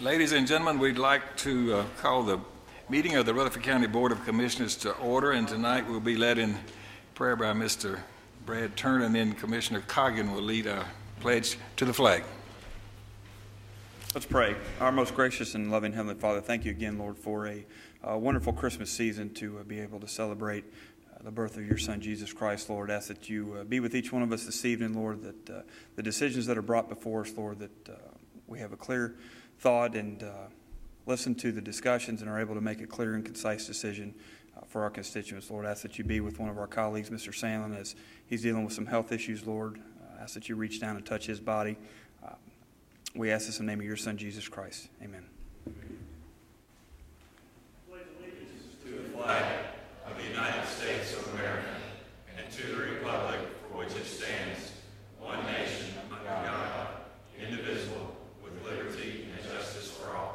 Ladies and gentlemen, we'd like to call the meeting of the Rutherford County Board of Commissioners to order, and tonight we'll be led in prayer by Mr. Brad Turner, and then Commissioner Coggin will lead our pledge to the flag. Let's pray. Our most gracious and loving Heavenly Father, thank you again, Lord, for a wonderful Christmas season to be able to celebrate the birth of your Son, Jesus Christ. Lord, ask that you be with each one of us this evening, Lord, that the decisions that are brought before us, Lord, that we have a clear thought and listen to the discussions and are able to make a clear and concise decision for our constituents. Lord, ask that you be with one of our colleagues, Mr. Sandlin, as he's dealing with some health issues, Lord. Ask that you reach down and touch his body. We ask this in the name of your Son, Jesus Christ. Amen. Pledge allegiance to the flag of the United States of America and to the republic for which it stands, one nation under God, indivisible, with liberty and justice for all.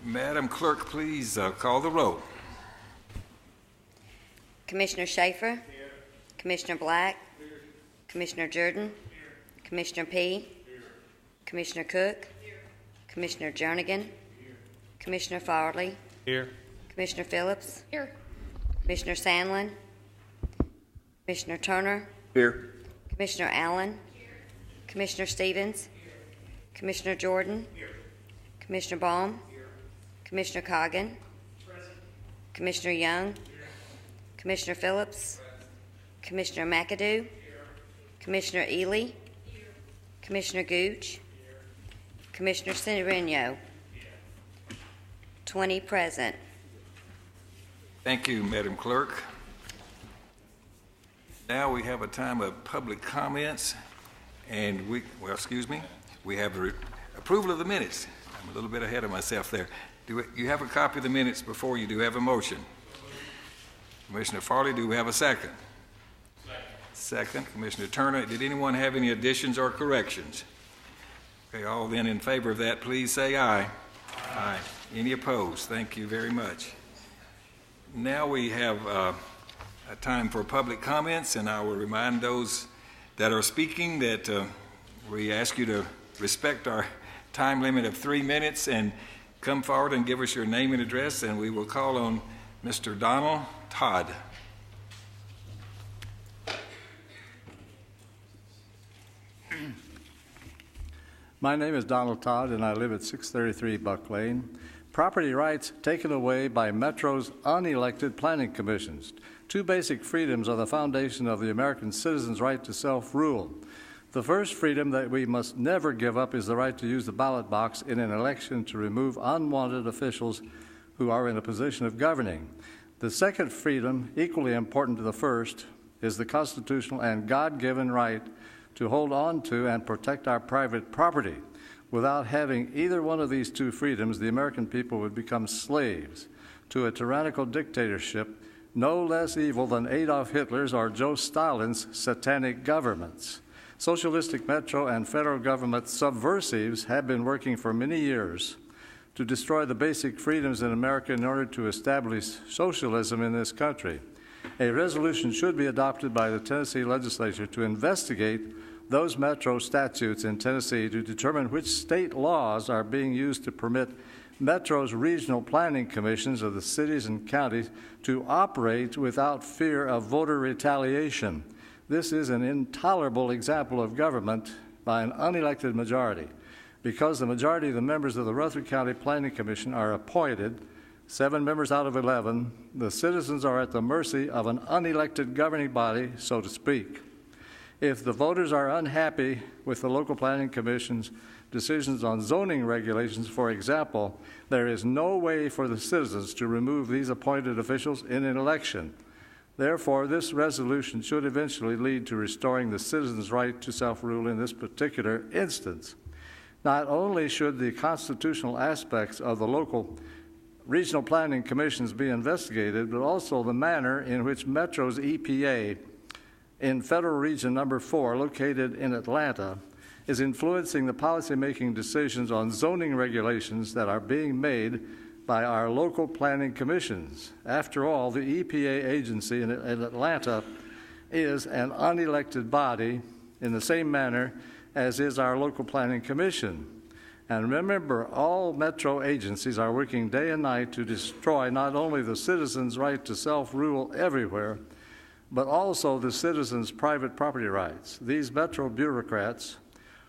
Madam Clerk, please call the roll. Commissioner Schaefer. Here. Commissioner Black. Here. Commissioner Jordan. Here. Commissioner P. Here. Commissioner Cook. Here. Commissioner Jernigan. Here. Commissioner Farley. Here. Commissioner Phillips. Here. Commissioner Sandlin. Commissioner Turner. Here. Commissioner Allen. Here. Commissioner Stevens. Here. Commissioner Jordan. Here. Commissioner Baum. Here. Commissioner Coggin. Present. Commissioner Young. Here. Commissioner Phillips. Present. Commissioner McAdoo. Here. Commissioner Ely. Here. Commissioner Gooch. Here. Commissioner Sereno. 20 present. Thank you, Madam Clerk. Now we have a time of public comments, and we have the approval of the minutes. I'm a little bit ahead of myself there. Do you have a copy of the minutes before you? Do have a motion? Commissioner Farley, do we have a second? Second. Commissioner Turner, did anyone have any additions or corrections? Okay, all then in favor of that, please say aye. Aye. Any opposed? Thank you very much. Now we have a time for public comments, and I will remind those that are speaking that we ask you to respect our time limit of 3 minutes and come forward and give us your name and address, and we will call on Mr. Donald Todd. My name is Donald Todd, and I live at 633 Buck Lane. Property rights taken away by Metro's unelected planning commissions. Two basic freedoms are the foundation of the American citizen's right to self-rule. The first freedom that we must never give up is the right to use the ballot box in an election to remove unwanted officials who are in a position of governing. The second freedom, equally important to the first, is the constitutional and God-given right to hold on to and protect our private property. Without having either one of these two freedoms, the American people would become slaves to a tyrannical dictatorship no less evil than Adolf Hitler's or Joe Stalin's satanic governments. Socialistic Metro and federal government subversives have been working for many years to destroy the basic freedoms in America in order to establish socialism in this country. A resolution should be adopted by the Tennessee legislature to investigate those Metro statutes in Tennessee to determine which state laws are being used to permit Metro's regional planning commissions of the cities and counties to operate without fear of voter retaliation. This is an intolerable example of government by an unelected majority. Because the majority of the members of the Rutherford County Planning Commission are appointed, 7 members out of 11, the citizens are at the mercy of an unelected governing body, so to speak. If the voters are unhappy with the local planning commission's decisions on zoning regulations, for example, there is no way for the citizens to remove these appointed officials in an election. Therefore, this resolution should eventually lead to restoring the citizens' right to self-rule in this particular instance. Not only should the constitutional aspects of the local regional planning commissions be investigated, but also the manner in which Metro's EPA in Federal Region Number 4, located in Atlanta, is influencing the policymaking decisions on zoning regulations that are being made by our local planning commissions. After all, the EPA agency in Atlanta is an unelected body in the same manner as is our local planning commission. And remember, all metro agencies are working day and night to destroy not only the citizens' right to self-rule everywhere, but also the citizens' private property rights. These metro bureaucrats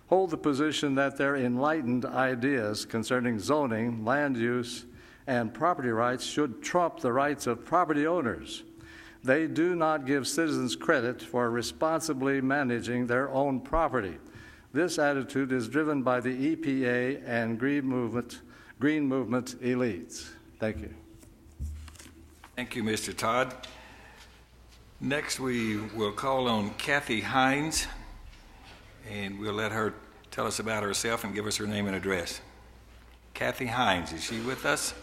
hold the position that their enlightened ideas concerning zoning, land use, and property rights should trump the rights of property owners. They do not give citizens credit for responsibly managing their own property. This attitude is driven by the EPA and Green Movement elites. Thank you. Thank you, Mr. Todd. Next, we will call on Kathy Hines, and we'll let her tell us about herself and give us her name and address. Kathy Hines, is she with us?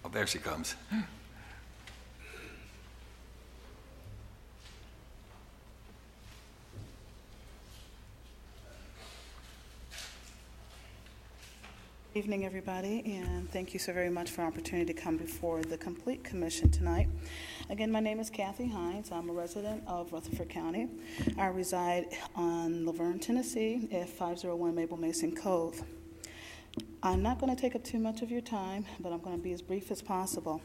Oh, there she comes. Good evening, everybody, and thank you so very much for the opportunity to come before the Complete Commission tonight. Again, my name is Kathy Hines. I'm a resident of Rutherford County. I reside on Laverne, Tennessee, at 501 Mabel Mason Cove. I'm not going to take up too much of your time, but I'm going to be as brief as possible.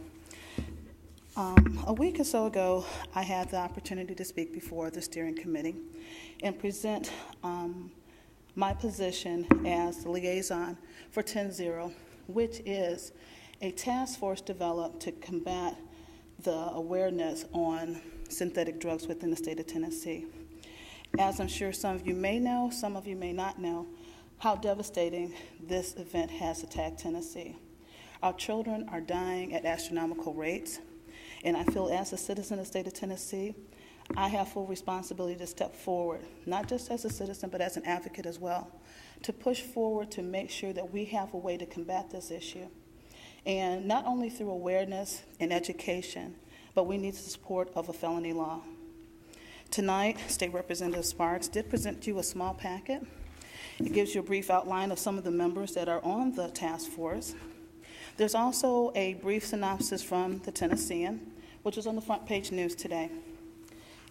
A week or so ago, I had the opportunity to speak before the steering committee and present my position as the liaison for 10-0, which is a task force developed to combat the awareness on synthetic drugs within the state of Tennessee. As I'm sure some of you may know, some of you may not know, how devastating this event has attacked Tennessee. Our children are dying at astronomical rates, and I feel as a citizen of the state of Tennessee, I have full responsibility to step forward, not just as a citizen, but as an advocate as well, to push forward to make sure that we have a way to combat this issue. And not only through awareness and education, but we need the support of a felony law. Tonight, State Representative Sparks did present you a small packet. It gives you a brief outline of some of the members that are on the task force. There's also a brief synopsis from the Tennessean, which is on the front page news today.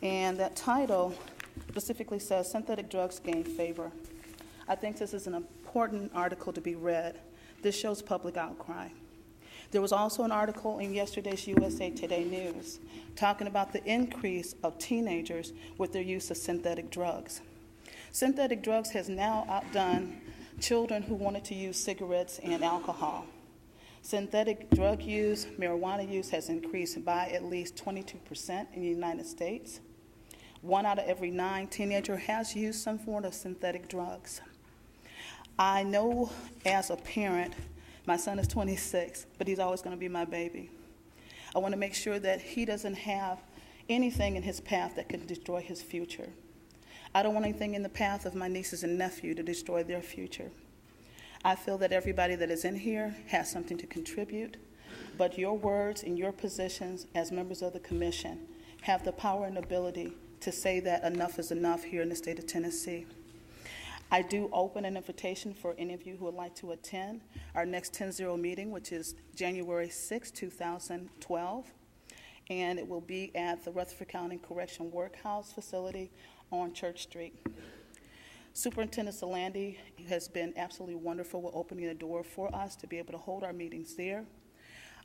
And that title specifically says, Synthetic Drugs Gain Favor. I think this is an important article to be read. This shows public outcry. There was also an article in yesterday's USA Today News talking about the increase of teenagers with their use of synthetic drugs. Synthetic drugs has now outdone children who wanted to use cigarettes and alcohol. Synthetic drug use, marijuana use has increased by at least 22% in the United States. 1 out of every 9 teenagers has used some form of synthetic drugs. I know as a parent, my son is 26, but he's always going to be my baby. I want to make sure that he doesn't have anything in his path that can destroy his future. I don't want anything in the path of my nieces and nephew to destroy their future. I feel that everybody that is in here has something to contribute, but your words and your positions as members of the commission have the power and ability to say that enough is enough here in the state of Tennessee. I do open an invitation for any of you who would like to attend our next 10-0 meeting, which is January 6, 2012, and it will be at the Rutherford County Correction Workhouse facility on Church Street. Superintendent Salandy has been absolutely wonderful with opening the door for us to be able to hold our meetings there.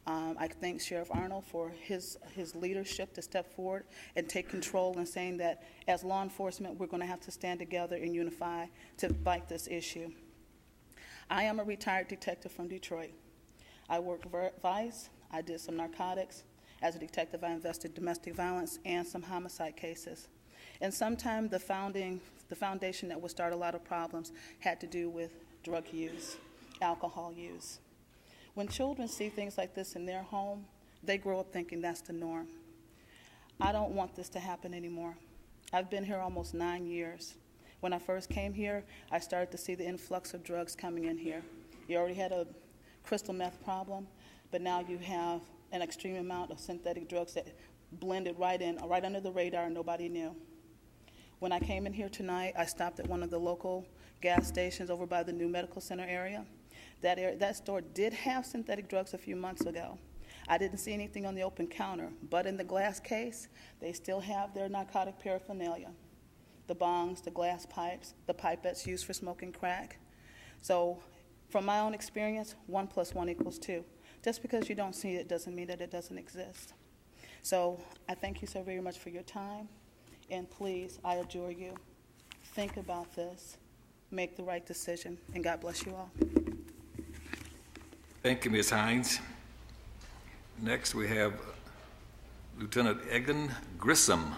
I thank Sheriff Arnold for his leadership to step forward and take control and saying that as law enforcement, we're going to have to stand together and unify to fight this issue. I am a retired detective from Detroit. I worked Vice, I did some narcotics. As a detective, I invested domestic violence and some homicide cases. And sometimes the foundation that would start a lot of problems had to do with drug use, alcohol use. When children see things like this in their home, they grow up thinking that's the norm. I don't want this to happen anymore. I've been here almost 9 years. When I first came here, I started to see the influx of drugs coming in here. You already had a crystal meth problem, but now you have an extreme amount of synthetic drugs that blended right in, right under the radar, and nobody knew. When I came in here tonight, I stopped at one of the local gas stations over by the new medical center area. That store did have synthetic drugs a few months ago. I didn't see anything on the open counter, but in the glass case, they still have their narcotic paraphernalia. The bongs, the glass pipes, the pipettes used for smoking crack. So from my own experience, 1 + 1 = 2. Just because you don't see it doesn't mean that it doesn't exist. So I thank you so very much for your time, and please, I adjure you, think about this, make the right decision, and God bless you all. Thank you, Ms. Hines. Next, we have Lieutenant Egan Grissom.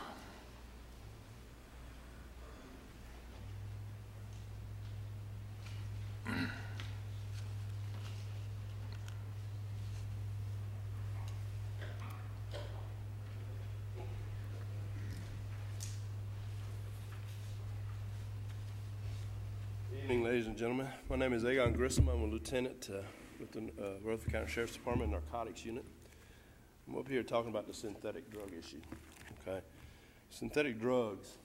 Good evening, ladies and gentlemen. My name is Egan Grissom. I'm a lieutenant with the Rutherford County Sheriff's Department Narcotics Unit. I'm up here talking about the synthetic drug issue. Okay, synthetic drugs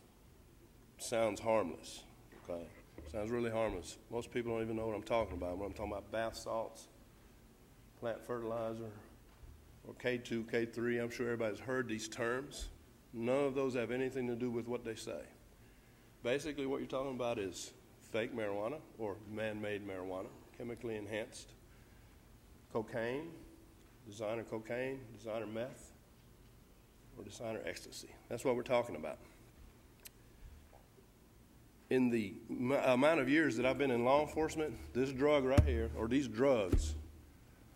sounds harmless. Okay, sounds really harmless. Most people don't even know what I'm talking about. When I'm talking about bath salts, plant fertilizer, or K2, K3, I'm sure everybody's heard these terms. None of those have anything to do with what they say. Basically, what you're talking about is fake marijuana or man-made marijuana, chemically enhanced cocaine, designer meth, or designer ecstasy. That's what we're talking about. In the amount of years that I've been in law enforcement, this drug right here, or these drugs,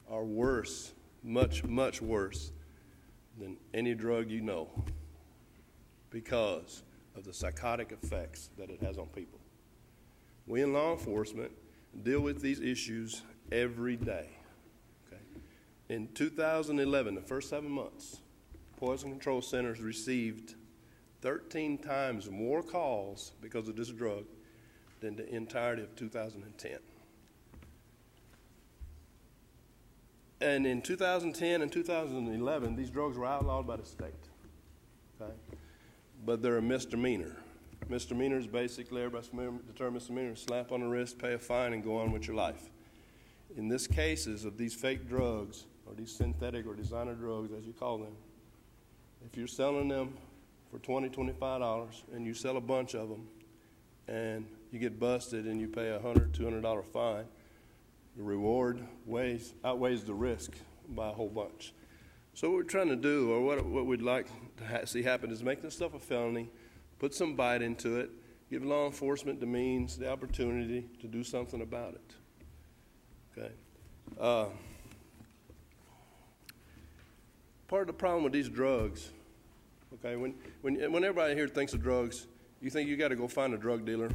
are worse, much, much worse than any drug you know because of the psychotic effects that it has on people. We in law enforcement deal with these issues every day. Okay? In 2011, the first 7 months, Poison Control Centers received 13 times more calls because of this drug than the entirety of 2010. And in 2010 and 2011, these drugs were outlawed by the state. Okay? But they're a misdemeanor. Misdemeanor is basically, everybody's familiar with the term misdemeanor, slap on the wrist, pay a fine, and go on with your life. In this cases of these fake drugs, or these synthetic or designer drugs, as you call them, if you're selling them for $20, $25, and you sell a bunch of them, and you get busted and you pay a $100, $200 fine, the reward outweighs the risk by a whole bunch. So what we're trying to do, or what we'd like to see happen, is make this stuff a felony, put some bite into it, give law enforcement the means, the opportunity to do something about it. Okay. Part of the problem with these drugs, okay, when everybody here thinks of drugs, you think you got to go find a drug dealer,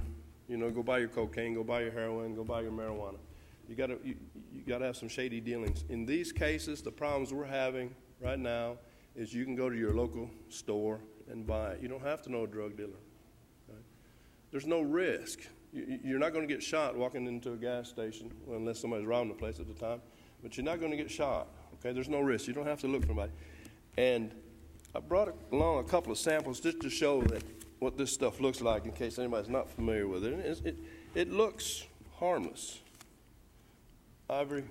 go buy your cocaine, go buy your heroin, go buy your marijuana. You got to have some shady dealings. In these cases, the problems we're having right now is you can go to your local store and buy it. You don't have to know a drug dealer. Right? There's no risk. You're not going to get shot walking into a gas station, well, unless somebody's robbing the place at the time, but you're not going to get shot. Okay, there's no risk. You don't have to look for anybody. And I brought along a couple of samples just to show that what this stuff looks like in case anybody's not familiar with it. It looks harmless. Ivory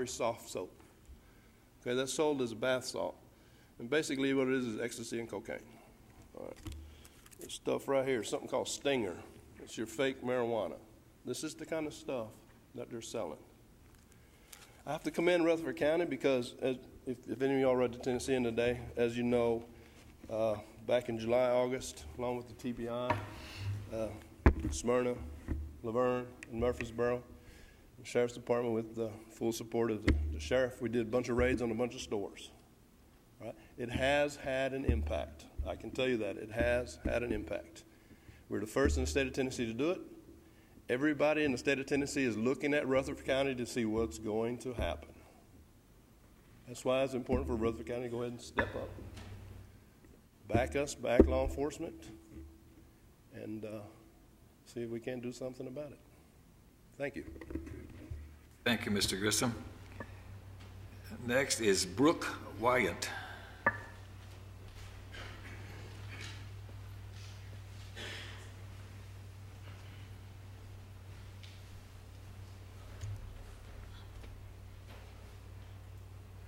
soft soap. Okay, that's sold as a bath salt. And basically what it is ecstasy and cocaine. All right. This stuff right here is something called Stinger. It's your fake marijuana. This is the kind of stuff that they're selling. I have to commend Rutherford County because, if any of y'all read the Tennessean today, as you know, back in July, August, along with the TBI, Smyrna, Laverne, and Murfreesboro, the Sheriff's Department, with the full support of the sheriff, we did a bunch of raids on a bunch of stores. Right? It has had an impact. I can tell you that. It has had an impact. We're the first in the state of Tennessee to do it. Everybody in the state of Tennessee is looking at Rutherford County to see what's going to happen. That's why it's important for Rutherford County to go ahead and step up. Back law enforcement, and see if we can do something about it. Thank you. Thank you, Mr. Grissom. Next is Brooke Wyatt.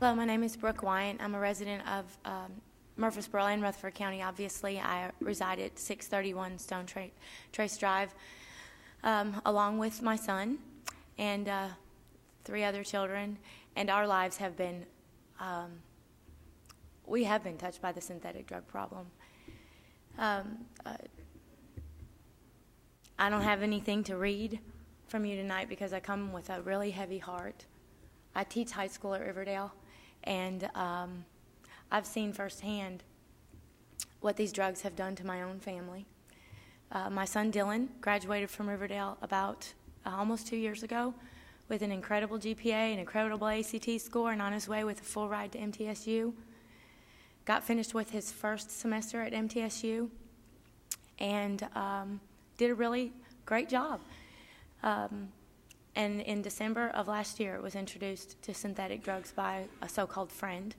Hello, my name is Brooke Wyant. I'm a resident of Murfreesboro and Rutherford County, obviously. I reside at 631 Stone Trace Drive, along with my son and 3 other children. And our lives have been, we have been touched by the synthetic drug problem. I don't have anything to read from you tonight because I come with a really heavy heart. I teach high school at Riverdale, and I've seen firsthand what these drugs have done to my own family. My son Dylan graduated from Riverdale about almost 2 years ago with an incredible GPA, an incredible ACT score, and on his way with a full ride to MTSU. Got finished with his first semester at MTSU and did a really great job. And in December of last year, it was introduced to synthetic drugs by a so-called friend,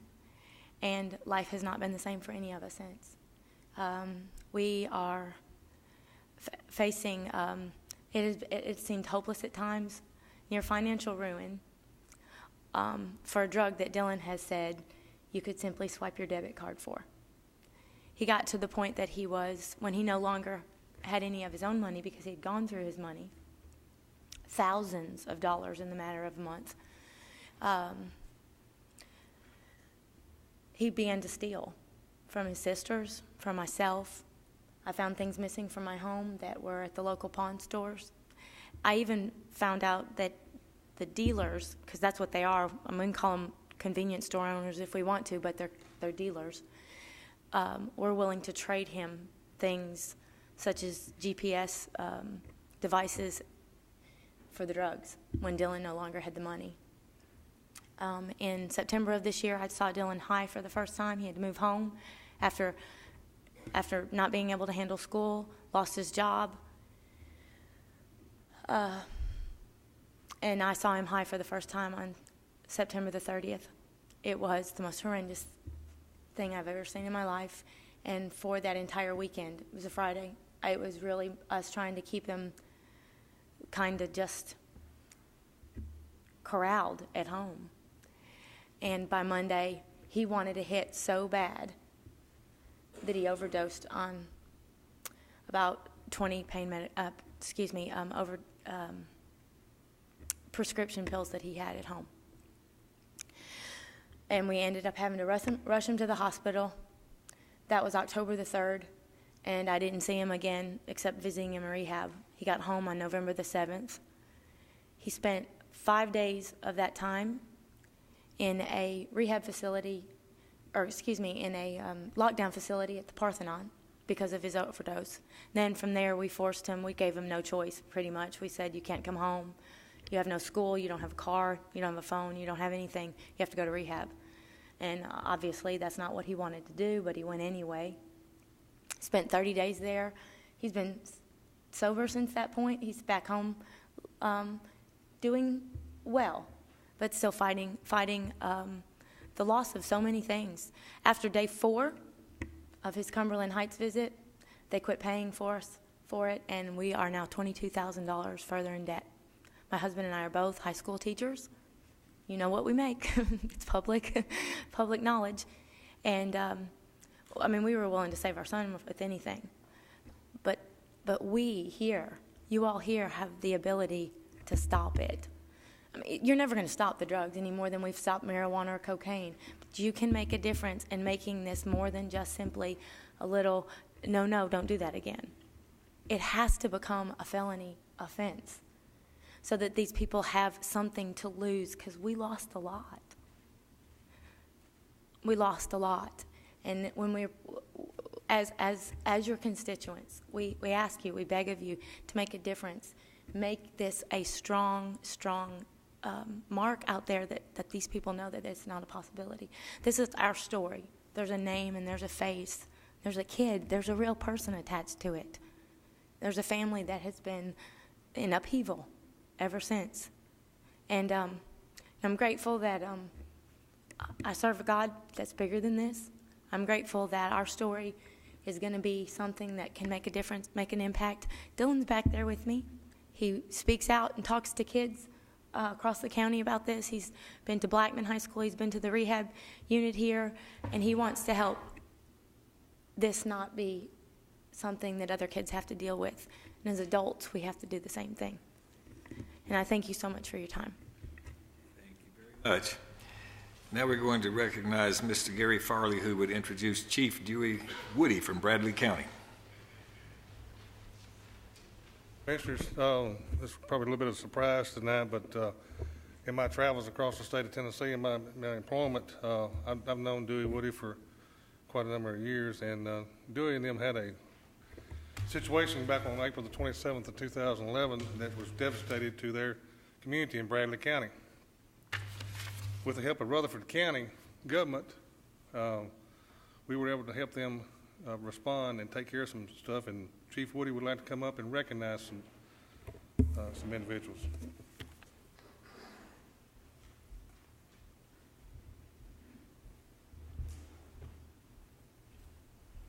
and life has not been the same for any of us since. We are facing, it seemed hopeless at times, near financial ruin for a drug that Dylan has said you could simply swipe your debit card for. He got to the point that he was, when he no longer had any of his own money because he had gone through his money, thousands of dollars in the matter of a month, he began to steal from his sisters, from myself. I found things missing from my home that were at the local pawn stores. I even found out that the dealers, because that's what they are, I'm going to call them convenience store owners if we want to, but they're dealers, were willing to trade him things such as GPS devices for the drugs when Dylan no longer had the money. In September of this year, I saw Dylan high for the first time. He had to move home after not being able to handle school, lost his job. And I saw him high for the first time on September the 30th. It was the most horrendous thing I've ever seen in my life. And for that entire weekend, it was a Friday, it was really us trying to keep him kind of just corralled at home. And by Monday, he wanted to hit so bad that he overdosed on about 20 prescription pills that he had at home. And we ended up having to rush him to the hospital. That was October the 3rd, and I didn't see him again except visiting him in rehab. He got home on November the 7th. He spent 5 days of that time in a rehab facility, in a lockdown facility at the Parthenon because of his overdose. Then from there, we gave him no choice, pretty much. We said, you can't come home. You have no school, you don't have a car, you don't have a phone, you don't have anything. You have to go to rehab. And obviously, that's not what he wanted to do, but he went anyway. Spent 30 days there. He's been sober since that point. He's back home doing well, but still fighting the loss of so many things. After day 4 of his Cumberland Heights visit, they quit paying for us for it, and we are now $22,000 further in debt. My husband and I are both high school teachers. You know what we make. It's public knowledge. And, we were willing to save our son with anything. But we here, you all here, have the ability to stop it. You're never going to stop the drugs any more than we've stopped marijuana or cocaine. But you can make a difference in making this more than just simply a little, no, don't do that again. It has to become a felony offense so that these people have something to lose, because we lost a lot. We lost a lot. And when as your constituents, we ask you, we beg of you to make a difference. Make this a strong mark out there that these people know that it's not a possibility. This is our story. There's a name and there's a face. There's a kid. There's a real person attached to it. There's a family that has been in upheaval ever since. And I'm grateful that I serve a God that's bigger than this. I'm grateful that our story is going to be something that can make a difference, make an impact. Dylan's back there with me. He speaks out and talks to kids across the county about this. He's been to Blackman High School. He's been to the rehab unit here, and he wants to help this not be something that other kids have to deal with. And as adults, we have to do the same thing. And I thank you so much for your time. Thank you very much. Now we're going to recognize Mr. Gary Farley, who would introduce Chief Dewey Woody from Bradley County. Commissioners, this is probably a little bit of a surprise tonight, but in my travels across the state of Tennessee and my employment, I've known Dewey Woody for quite a number of years, and Dewey and them had a situation back on April the 27th of 2011 that was devastating to their community in Bradley County. With the help of Rutherford County government, we were able to help them respond and take care of some stuff, and Chief Woody would like to come up and recognize some individuals.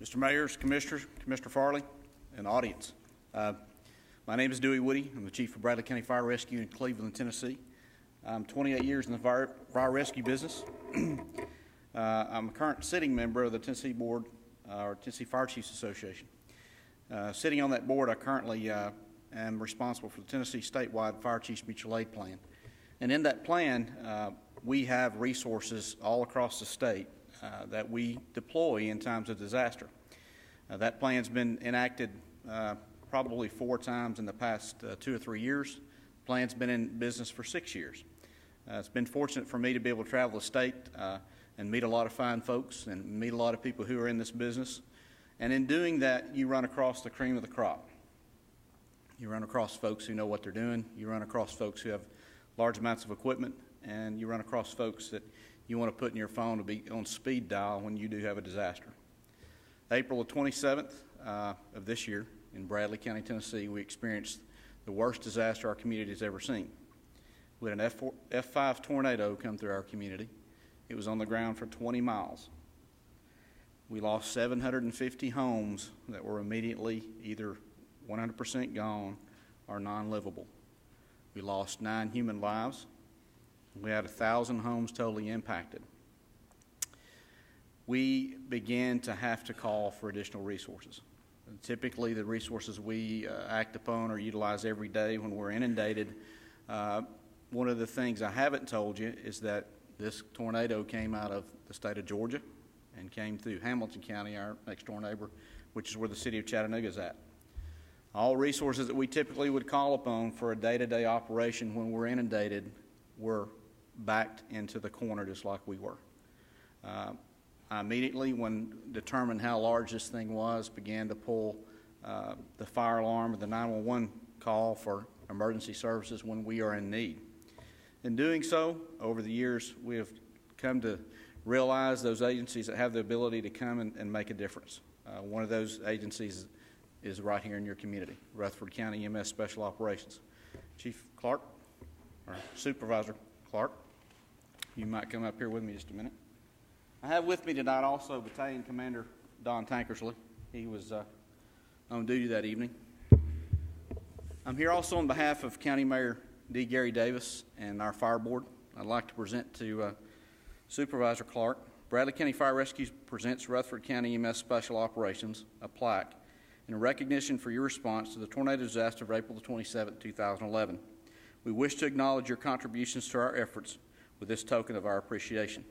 Mr. Mayors, Commissioners, Commissioner Farley, and audience. My name is Dewey Woody. I'm the Chief of Bradley County Fire Rescue in Cleveland, Tennessee. I'm 28 years in the fire rescue business. I'm a current sitting member of the Tennessee Board, or Tennessee Fire Chiefs Association. Sitting on that board, I currently am responsible for the Tennessee statewide Fire Chiefs Mutual Aid Plan. And in that plan, we have resources all across the state that we deploy in times of disaster. That plan's been enacted probably 4 times in the past 2 or 3 years. The plan's been in business for 6 years. It's been fortunate for me to be able to travel the state and meet a lot of fine folks and meet a lot of people who are in this business. And in doing that, you run across the cream of the crop. You run across folks who know what they're doing. You run across folks who have large amounts of equipment, and you run across folks that you want to put in your phone to be on speed dial when you do have a disaster. April the 27th of this year in Bradley County, Tennessee, we experienced the worst disaster our community has ever seen. We had an F5 tornado come through our community. It was on the ground for 20 miles. We lost 750 homes that were immediately either 100% gone or non-livable. We lost 9 human lives. We had 1,000 homes totally impacted. We began to have to call for additional resources. Typically, the resources we act upon or utilize every day when we're inundated. One of the things I haven't told you is that this tornado came out of the state of Georgia and came through Hamilton County, our next door neighbor, which is where the city of Chattanooga is at. All resources that we typically would call upon for a day-to-day operation when we're inundated were backed into the corner just like we were. I immediately, when determined how large this thing was, began to pull the fire alarm or the 911 call for emergency services when we are in need. In doing so, over the years, we have come to realize those agencies that have the ability to come and make a difference. One of those agencies is right here in your community, Rutherford County EMS Special Operations. Chief Clark, or Supervisor Clark, you might come up here with me just a minute. I have with me tonight also Battalion Commander Don Tankersley. He was on duty that evening. I'm here also on behalf of County Mayor D. Gary Davis and our fire board. I'd like to present to Supervisor Clark, Bradley County Fire Rescue presents Rutherford County EMS Special Operations a plaque in recognition for your response to the tornado disaster of April the 27th, 2011. We wish to acknowledge your contributions to our efforts with this token of our appreciation.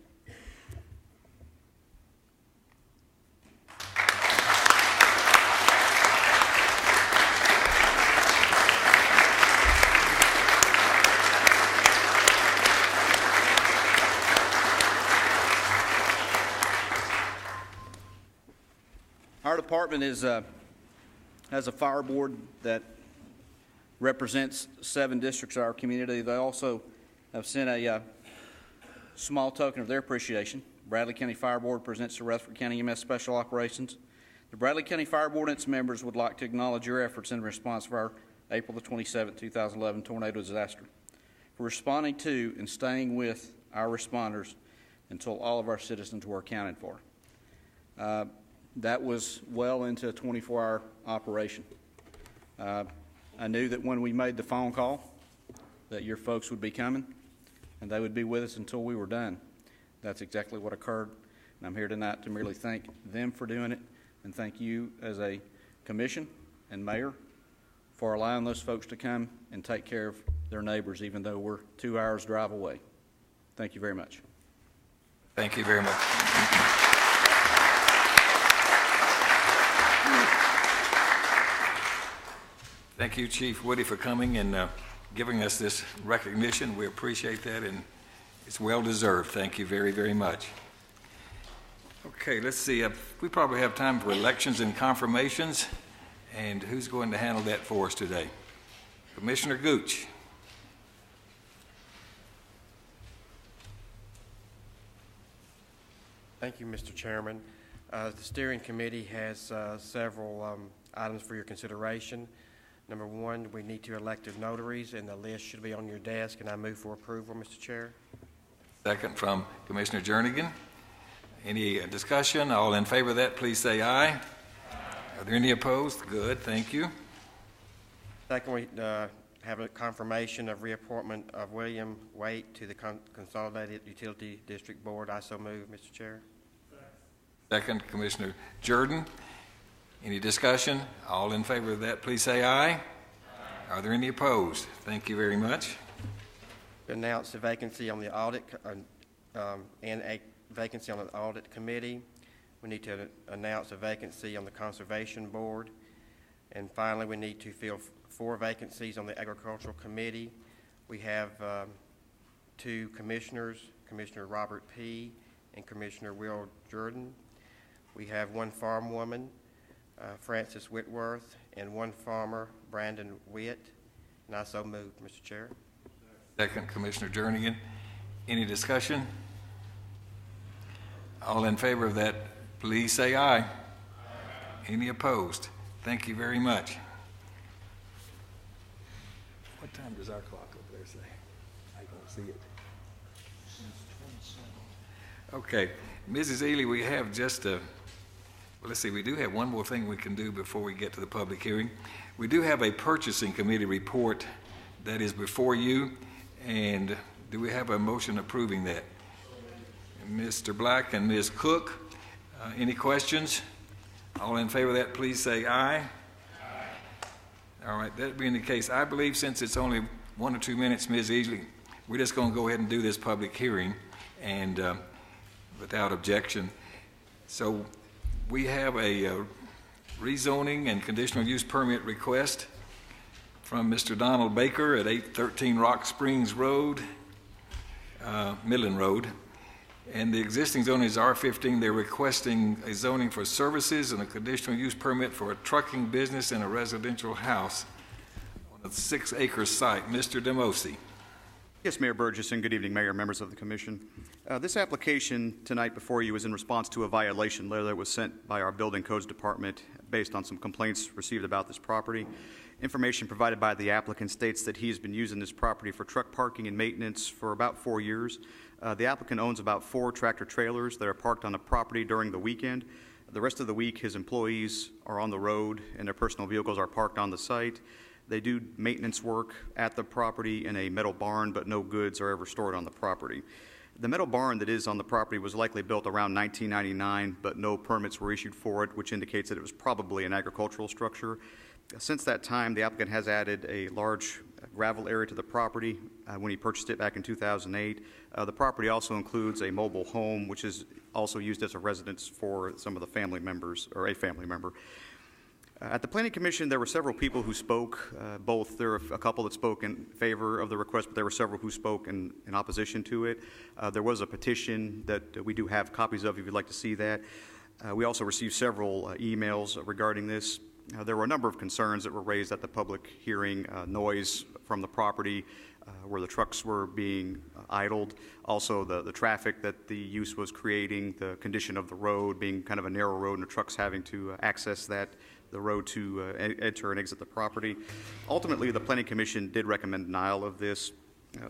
Our department has a fire board that represents 7 districts of our community. They also have sent a small token of their appreciation. Bradley County Fire Board presents to Rutherford County EMS Special Operations. The Bradley County Fire Board and its members would like to acknowledge your efforts in response to our April the 27th, 2011 tornado disaster, for responding to and staying with our responders until all of our citizens were accounted for. That was well into a 24-hour operation. I knew that when we made the phone call that your folks would be coming, and they would be with us until we were done. That's exactly what occurred, and I'm here tonight to merely thank them for doing it, and thank you as a commission and mayor for allowing those folks to come and take care of their neighbors, even though we're 2 hours drive away. Thank you very much. Thank you very much. Thank you, Chief Woody, for coming and giving us this recognition. We appreciate that, and it's well-deserved. Thank you very, very much. Okay, let's see. We probably have time for elections and confirmations. And who's going to handle that for us today? Commissioner Gooch. Thank you, Mr. Chairman. The steering committee has several items for your consideration. Number one, we need to elect notaries, and the list should be on your desk, and I move for approval, Mr. Chair. Second from Commissioner Jernigan. Any discussion? All in favor of that, please say aye. Are there any opposed? Good, thank you. Second, we have a confirmation of reappointment of William Waite to the Consolidated Utility District Board. I so move, Mr. Chair. Second, Commissioner Jordan. Any discussion? All in favor of that, please say aye. Aye. Are there any opposed? Thank you very much. Announce the vacancy on the audit and a vacancy on the audit committee. We need to announce a vacancy on the Conservation Board. And finally, we need to fill 4 vacancies on the Agricultural Committee. We have 2 commissioners, Commissioner Robert P. and Commissioner Will Jordan. We have 1 farm woman, Frances Whitworth, and 1 farmer, Brandon Witt. And I so move, Mr. Chair. Second, Commissioner Jernigan. Any discussion? All in favor of that, please say aye. Aye. Any opposed? Thank you very much. What time does our clock over there say? I don't see it. Okay, Mrs. Ely, we have just a, well, let's see, we do have one more thing we can do before we get to the public hearing. We do have a purchasing committee report that is before you, and do we have a motion approving that? Mr. Black and Ms. Cook, any questions? All in favor of that, please say aye. Aye. All right, that being the case, I believe since it's only 1 or 2 minutes, Ms. Easley, we're just going to go ahead and do this public hearing and without objection. So we have a rezoning and conditional use permit request from Mr. Donald Baker at 813 Rock Springs Road, Midland Road. And the existing zoning is R15. They're requesting a zoning for services and a conditional use permit for a trucking business and a residential house on a 6-acre site. Mr. Demosi. Yes, Mayor Burgess, and good evening, Mayor, members of the Commission. This application tonight before you is in response to a violation letter that was sent by our Building Codes Department based on some complaints received about this property. Information provided by the applicant states that he's been using this property for truck parking and maintenance for about 4 years. The applicant owns about 4 tractor trailers that are parked on the property during the weekend. The rest of the week, his employees are on the road and their personal vehicles are parked on the site. They do maintenance work at the property in a metal barn, but no goods are ever stored on the property. The metal barn that is on the property was likely built around 1999, but no permits were issued for it, which indicates that it was probably an agricultural structure. Since that time, the applicant has added a large gravel area to the property when he purchased it back in 2008. The property also includes a mobile home, which is also used as a residence for some of the family members, or a family member. At the Planning Commission, there were several people who spoke, both. There were a couple that spoke in favor of the request, but there were several who spoke in opposition to it. There was a petition that we do have copies of if you'd like to see that. We also received several emails regarding this. There were a number of concerns that were raised at the public hearing, noise from the property where the trucks were being idled, also the traffic that the use was creating, the condition of the road being kind of a narrow road and the trucks having to access the road to enter and exit the property. Ultimately, the Planning Commission did recommend denial of this.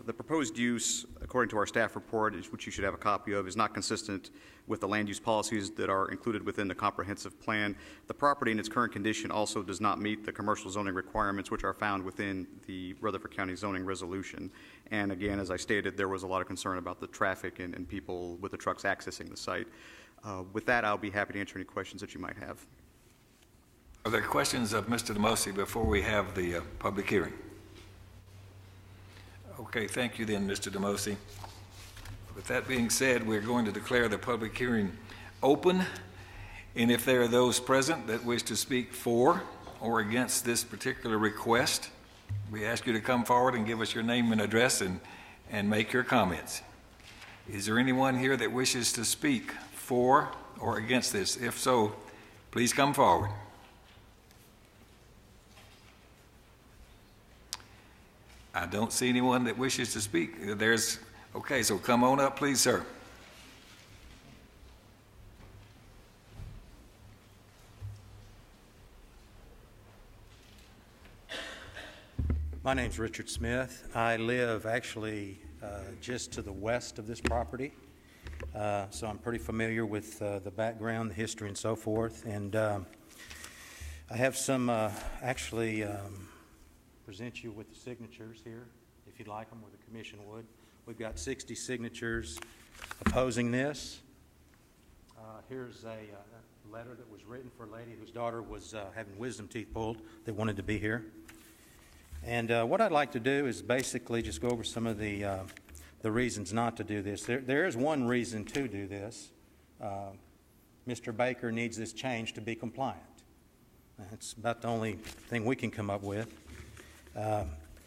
The proposed use according to our staff report, which you should have a copy of, is not consistent with the land use policies that are included within the comprehensive plan. The property in its current condition also does not meet the commercial zoning requirements which are found within the Rutherford County zoning resolution. And again, as I stated, there was a lot of concern about the traffic and people with the trucks accessing the site. With that, I'll be happy to answer any questions that you might have. Are there questions of Mr. DeMosi before we have the public hearing? Okay, thank you then, Mr. DeMosi. With that being said, we're going to declare the public hearing open. And if there are those present that wish to speak for or against this particular request, we ask you to come forward and give us your name and address and make your comments. Is there anyone here that wishes to speak for or against this? If so, please come forward. I don't see anyone that wishes to speak. Okay, so come on up, please, sir. My name's Richard Smith. I live actually just to the west of this property, so I'm pretty familiar with the background, the history, and so forth. And I have some present you with the signatures here, if you'd like them, or the commission would. We've got 60 signatures opposing this. Here's a letter that was written for a lady whose daughter was having wisdom teeth pulled that wanted to be here. And what I'd like to do is basically just go over some of the reasons not to do this. There is one reason to do this. Mr. Baker needs this change to be compliant. That's about the only thing we can come up with.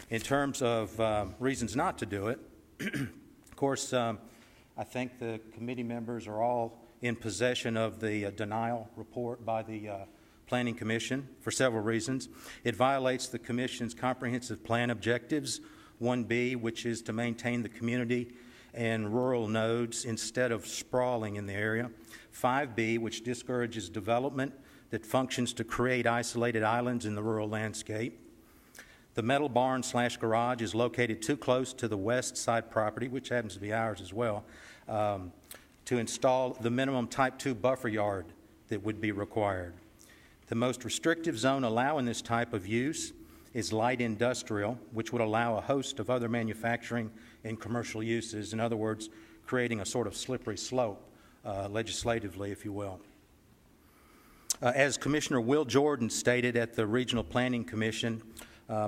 In terms of reasons not to do it, of course, I think the committee members are all in possession of the denial report by the Planning Commission for several reasons. It violates the Commission's comprehensive plan objectives, 1B, which is to maintain the community and rural nodes instead of sprawling in the area, 5B, which discourages development that functions to create isolated islands in the rural landscape. The metal barn/garage is located too close to the west side property, which happens to be ours as well, to install the minimum Type 2 buffer yard that would be required. The most restrictive zone allowing this type of use is light industrial, which would allow a host of other manufacturing and commercial uses. In other words, creating a sort of slippery slope legislatively, if you will. As Commissioner Will Jordan stated at the Regional Planning Commission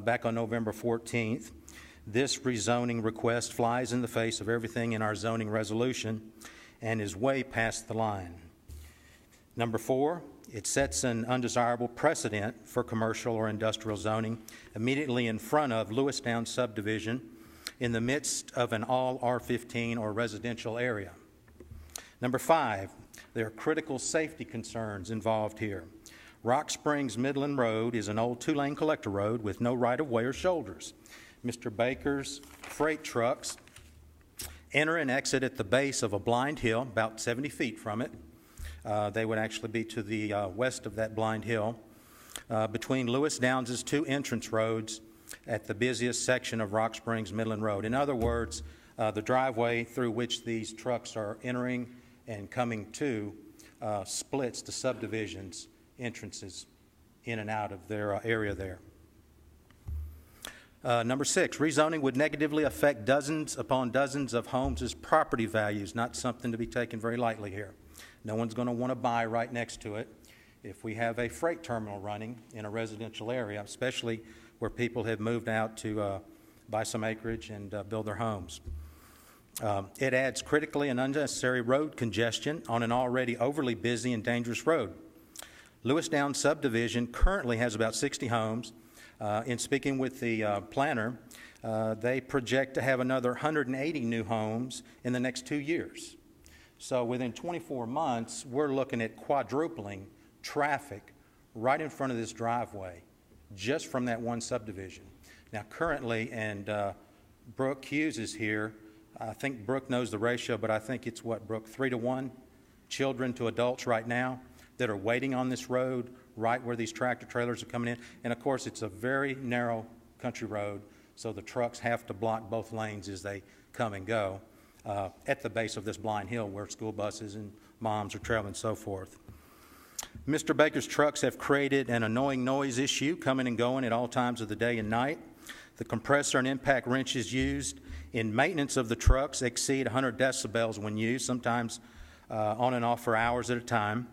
back on November 14th, this rezoning request flies in the face of everything in our zoning resolution and is way past the line. Number 4, it sets an undesirable precedent for commercial or industrial zoning immediately in front of Lewistown subdivision in the midst of an all R15 or residential area. Number 5, there are critical safety concerns involved here. Rock Springs Midland Road is an old 2-lane collector road with no right-of-way or shoulders. Mr. Baker's freight trucks enter and exit at the base of a blind hill, about 70 feet from it. They would actually be to the west of that blind hill, between Lewis Downs' 2 entrance roads at the busiest section of Rock Springs Midland Road. In other words, the driveway through which these trucks are entering and coming to splits the subdivision's entrances in and out of their area there. Number 6, rezoning would negatively affect dozens upon dozens of homes' property values, not something to be taken very lightly here. No one's going to want to buy right next to it if we have a freight terminal running in a residential area, especially where people have moved out to buy some acreage and build their homes. It adds critically and unnecessary road congestion on an already overly busy and dangerous road. Lewistown subdivision currently has about 60 homes. In speaking with the planner, they project to have another 180 new homes in the next 2 years. So within 24 months, we're looking at quadrupling traffic right in front of this driveway just from that one subdivision. Now currently, and Brooke Hughes is here, I think Brooke knows the ratio, but I think it's what, Brooke, 3 to 1 children to adults right now that are waiting on this road right where these tractor trailers are coming in. And of course, it's a very narrow country road, so the trucks have to block both lanes as they come and go at the base of this blind hill where school buses and moms are traveling and so forth. Mr. Baker's trucks have created an annoying noise issue coming and going at all times of the day and night. The compressor and impact wrenches used in maintenance of the trucks exceed 100 decibels when used, sometimes on and off for hours at a time.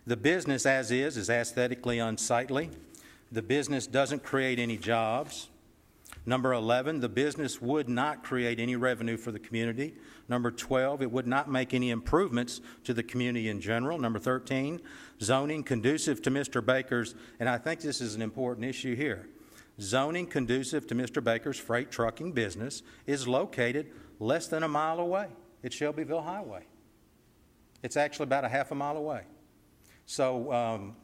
The business as is aesthetically unsightly. The business doesn't create any jobs. Number 11, the business would not create any revenue for the community. Number 12, it would not make any improvements to the community in general. Number 13, zoning conducive to Mr. Baker's, and I think this is an important issue here, zoning conducive to Mr. Baker's freight trucking business is located less than a mile away at Shelbyville Highway. It's actually about a half a mile away. So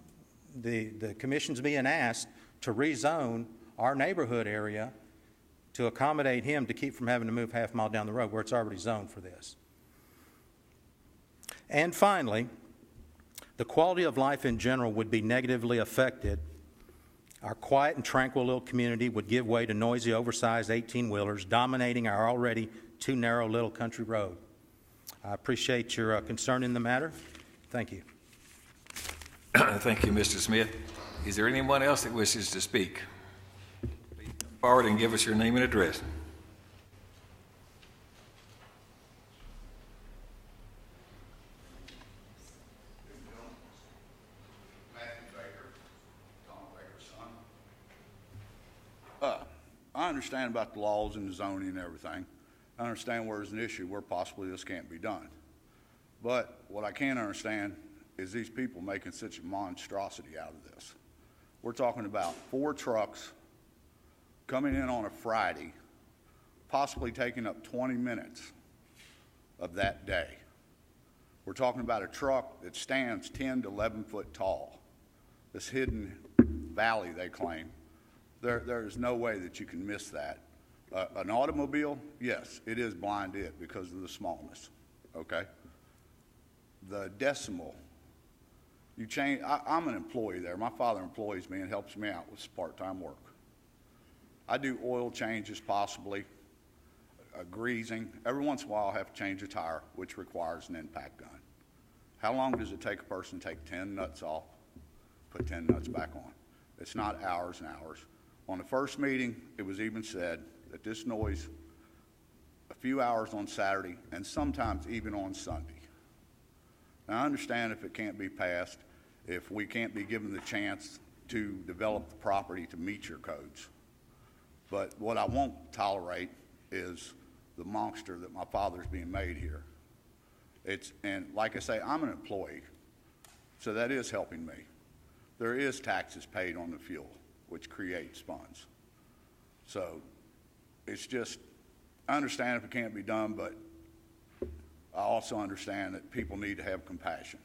the commission's being asked to rezone our neighborhood area to accommodate him to keep from having to move half a mile down the road where it's already zoned for this. And finally, the quality of life in general would be negatively affected. Our quiet and tranquil little community would give way to noisy, oversized 18-wheelers dominating our already too narrow little country road. I appreciate your concern in the matter. Thank you. Thank you, Mr. Smith. Is there anyone else that wishes to speak? Please come forward and give us your name and address. I understand about the laws and the zoning and everything. I understand where there's an issue where possibly this can't be done. But what I can't understand is these people making such a monstrosity out of this. We're talking about 4 trucks coming in on a Friday, possibly taking up 20 minutes of that day. We're talking about a truck that stands 10 to 11 foot tall. This hidden valley, they claim. There is no way that you can miss that. An automobile, yes, it is blinded because of the smallness, okay? The decimal, you change, I'm an employee there. My father employs me and helps me out with part-time work. I do oil changes possibly, greasing. Every once in a while I have to change a tire, which requires an impact gun. How long does it take a person to take 10 nuts off, put 10 nuts back on? It's not hours and hours. On the first meeting, it was even said that this noise, a few hours on Saturday and sometimes even on Sunday. Now, I understand if it can't be passed, if we can't be given the chance to develop the property to meet your codes. But what I won't tolerate is the monster that my father's being made here. And like I say, I'm an employee, so that is helping me. There is taxes paid on the fuel, which creates funds. So it's just, I understand if it can't be done, but I also understand that people need to have compassion.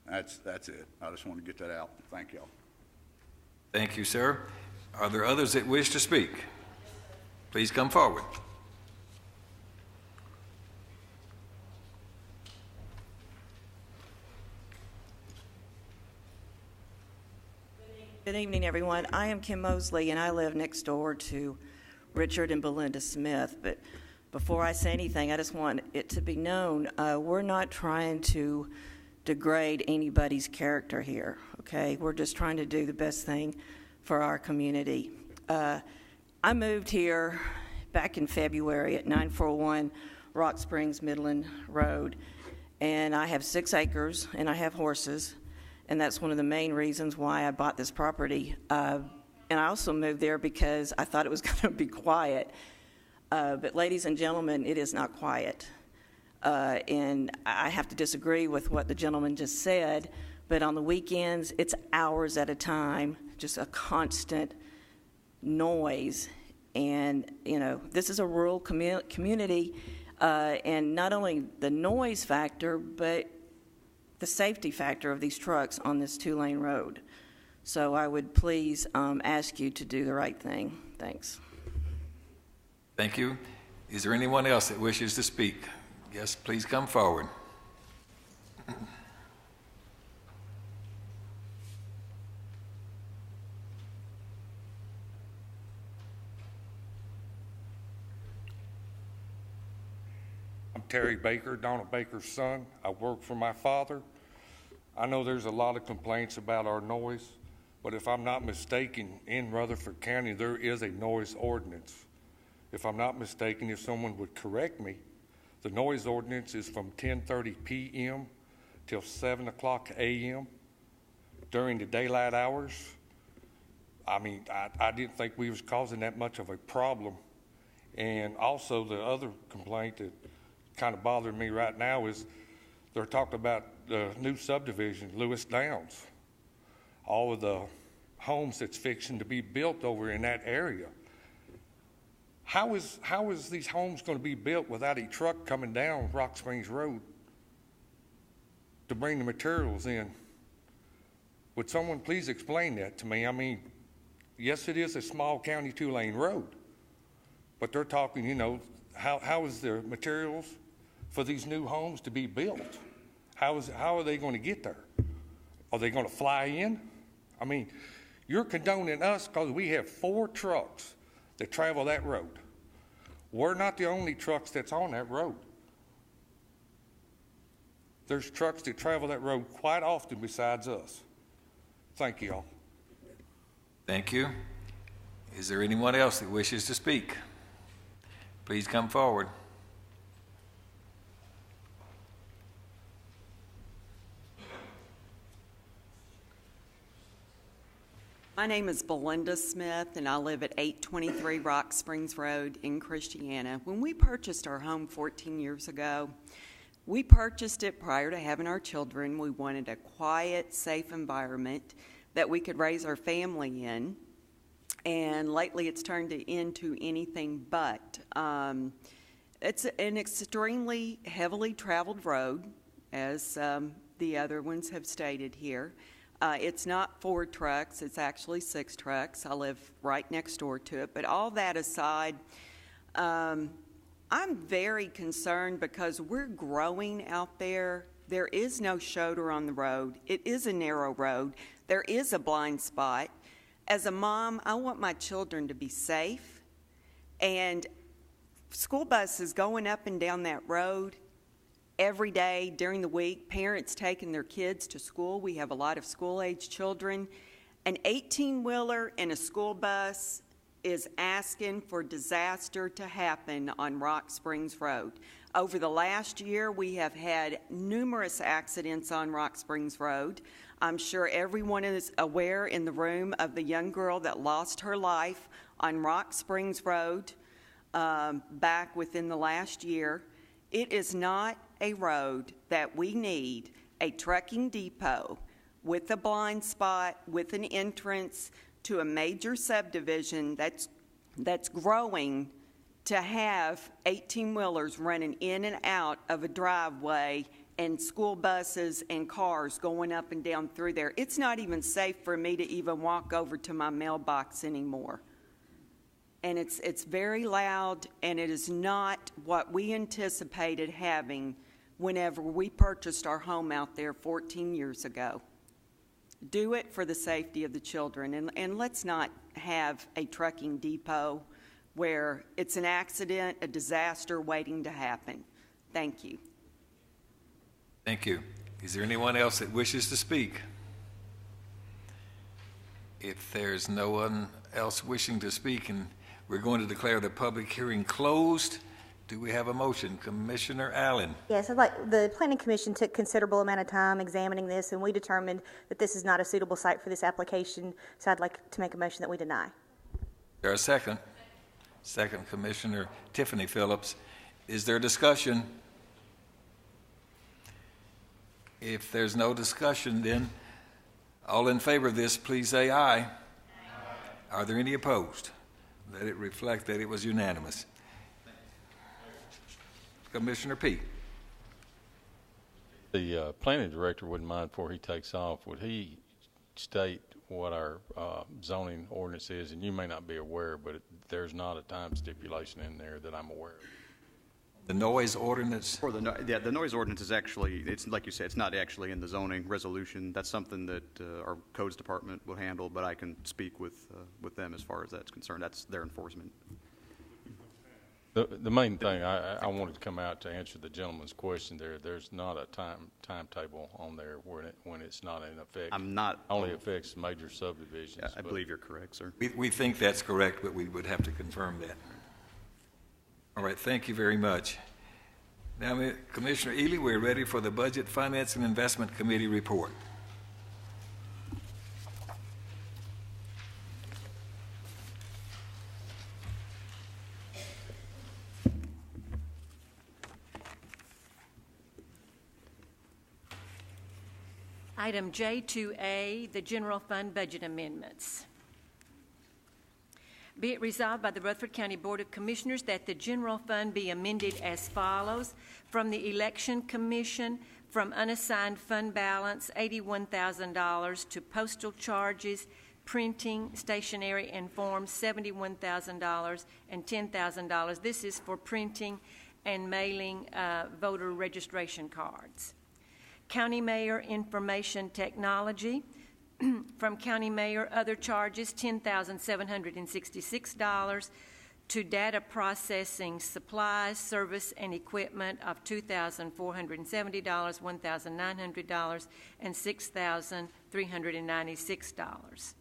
That's it. I just want to get that out. Thank y'all. Thank you, sir. Are there others that wish to speak? Please come forward. Good evening, everyone. I am Kim Mosley, and I live next door to Richard and Belinda Smith. But before I say anything, I just want it to be known, we're not trying to degrade anybody's character here, okay? We're just trying to do the best thing for our community. I moved here back in February at 941 Rock Springs Midland Road, and I have 6 acres, and I have horses. And that's one of the main reasons why I bought this property. And I also moved there because I thought it was going to be quiet. But ladies and gentlemen, it is not quiet. And I have to disagree with what the gentleman just said, but on the weekends, it's hours at a time, just a constant noise. And, you know, this is a rural community, and not only the noise factor, but the safety factor of these trucks on this 2-lane road. So I would please ask you to do the right thing. Thanks. Thank you. Is there anyone else that wishes to speak? Yes, please come forward. I'm Terry Baker, Donald Baker's son. I work for my father. I know there's a lot of complaints about our noise, but if I'm not mistaken, in Rutherford County, there is a noise ordinance. If I'm not mistaken, if someone would correct me, the noise ordinance is from 10:30 p.m. till 7 o'clock a.m. during the daylight hours. I mean, I didn't think we was causing that much of a problem. And also the other complaint that kind of bothering me right now is they're talking about the new subdivision, Lewis Downs. All of the homes that's fixing to be built over in that area. How is these homes going to be built without a truck coming down Rock Springs Road to bring the materials in? Would someone please explain that to me? I mean, yes, it is a small county 2-lane road, but they're talking, you know, how is the materials for these new homes to be built? How are they going to get there? Are they going to fly in? I mean, you're condoning us because we have 4 trucks that travel that road. We're not the only trucks that's on that road. There's trucks that travel that road quite often besides us. Thank you all. Thank you. Is there anyone else that wishes to speak? Please come forward. My name is Belinda Smith, and I live at 823 Rock Springs Road in Christiana. When we purchased our home 14 years ago, we purchased it prior to having our children. We wanted a quiet, safe environment that we could raise our family in, and lately it's turned into anything but. It's an extremely heavily traveled road, as the other ones have stated here. It's not 4 trucks, it's actually 6 trucks. I live right next door to it. But all that aside, I'm very concerned because we're growing out there. There is no shoulder on the road. It is a narrow road. There is a blind spot. As a mom, I want my children to be safe. And school buses going up and down that road every day during the week, parents taking their kids to school. We have a lot of school-age children. An 18-wheeler and a school bus is asking for disaster to happen on Rock Springs Road. Over the last year, we have had numerous accidents on Rock Springs Road. I'm sure everyone is aware in the room of the young girl that lost her life on Rock Springs Road back within the last year. It is not a road that we need a trucking depot with a blind spot, with an entrance to a major subdivision that's growing, to have 18-wheelers running in and out of a driveway and school buses and cars going up and down through there. It's not even safe for me to even walk over to my mailbox anymore. And it's very loud, and it is not what we anticipated having whenever we purchased our home out there 14 years ago. Do it for the safety of the children, and let's not have a trucking depot where it's an accident, a disaster waiting to happen. Thank you. Thank you. Is there anyone else that wishes to speak? If there's no one else wishing to speak, and we're going to declare the public hearing closed, do we have a motion? Commissioner Allen. Yes, the Planning Commission took considerable amount of time examining this, and we determined that this is not a suitable site for this application, so I'd like to make a motion that we deny. There a second? Second, Commissioner Tiffany Phillips. Is there discussion? If there's no discussion, then all in favor of this, please say aye. Aye. Are there any opposed? Let it reflect that it was unanimous. Commissioner Peete. The planning director wouldn't mind before he takes off. Would he state what our zoning ordinance is? And you may not be aware, but there's not a time stipulation in there that I'm aware of. The noise ordinance? Or the noise ordinance is actually, it's like you said, it's not actually in the zoning resolution. That's something that our codes department will handle, but I can speak with them as far as that's concerned. That's their enforcement. The main thing, I wanted to come out to answer the gentleman's question there. There's not a timetable on there when it's not in effect. Only affects major subdivisions. Yeah, I believe you're correct, sir. We think that's correct, but we would have to confirm that. All right, thank you very much. Now, Commissioner Ely, we're ready for the Budget, Finance, and Investment Committee report. Item J2A, the General Fund Budget Amendments. Be it resolved by the Rutherford County Board of Commissioners that the general fund be amended as follows. From the Election Commission, from unassigned fund balance, $81,000, to postal charges, printing, stationery, and forms, $71,000 and $10,000. This is for printing and mailing voter registration cards. County Mayor Information Technology, from County Mayor, other charges, $10,766, to data processing supplies, service, and equipment of $2,470, $1,900, and $6,396.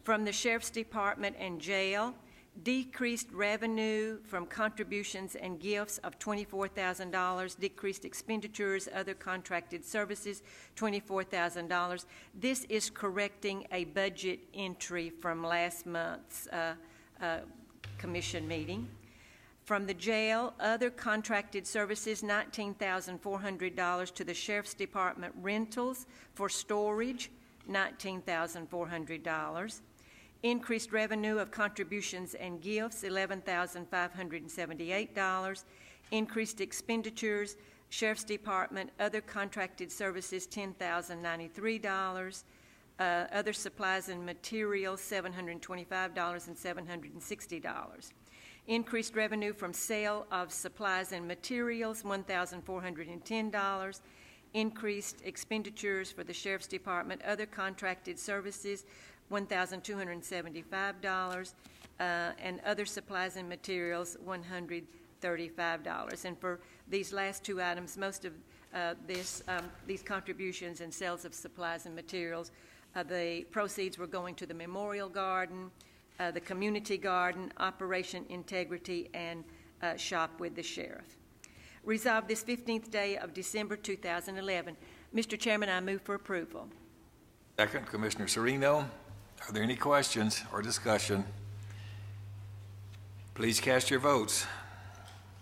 From the Sheriff's Department and Jail, decreased revenue from contributions and gifts of $24,000, decreased expenditures, other contracted services, $24,000. This is correcting a budget entry from last month's commission meeting. From the jail, other contracted services, $19,400 to the Sheriff's Department rentals for storage, $19,400. Increased revenue of contributions and gifts, $11,578. Increased expenditures, Sheriff's Department, other contracted services, $10,093. Other supplies and materials, $725 and $760. Increased revenue from sale of supplies and materials, $1,410. Increased expenditures for the Sheriff's Department, other contracted services, $1,275, and other supplies and materials, $135. And for these last two items, most of these contributions and sales of supplies and materials, the proceeds were going to the Memorial Garden, the Community Garden, Operation Integrity, and Shop with the Sheriff. Resolved this 15th day of December 2011. Mr. Chairman, I move for approval. Second, Commissioner Serino. Are there any questions or discussion? Please cast your votes.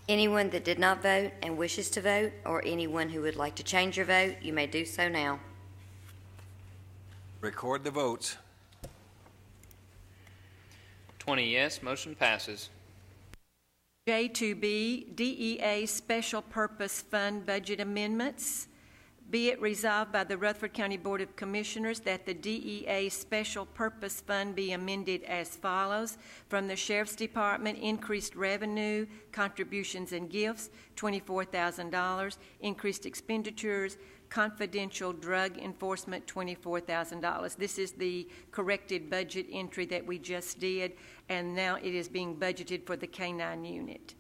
Anyone that did not vote and wishes to vote, or anyone who would like to change your vote, you may do so now. Record the votes. 20 yes, motion passes. J2B, DEA Special Purpose Fund Budget Amendments. Be it resolved by the Rutherford County Board of Commissioners that the DEA Special Purpose Fund be amended as follows. From the Sheriff's Department, increased revenue, contributions and gifts, $24,000. Increased expenditures, confidential drug enforcement, $24,000. This is the corrected budget entry that we just did, and now it is being budgeted for the K-9 unit.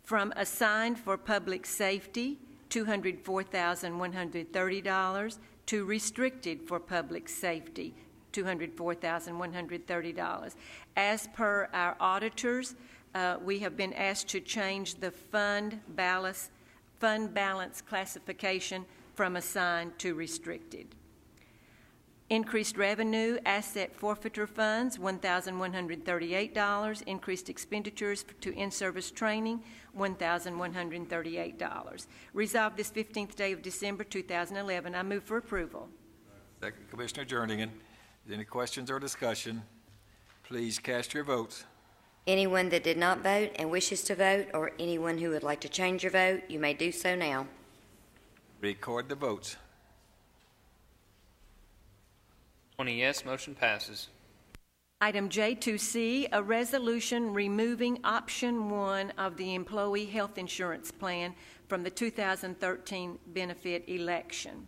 From assigned for public safety, $204,130, to restricted for public safety, $204,130. As per our auditors, we have been asked to change the fund balance classification from assigned to restricted. Increased revenue, asset forfeiture funds, $1,138. Increased expenditures to in-service training, $1,138. Resolved this 15th day of December 2011. I move for approval. Second, Commissioner Jernigan. Any questions or discussion? Please cast your votes. Anyone that did not vote and wishes to vote, or anyone who would like to change your vote, you may do so now. Record the votes. 20 yes, motion passes. Item J2C, a resolution removing option 1 of the employee health insurance plan from the 2013 benefit election.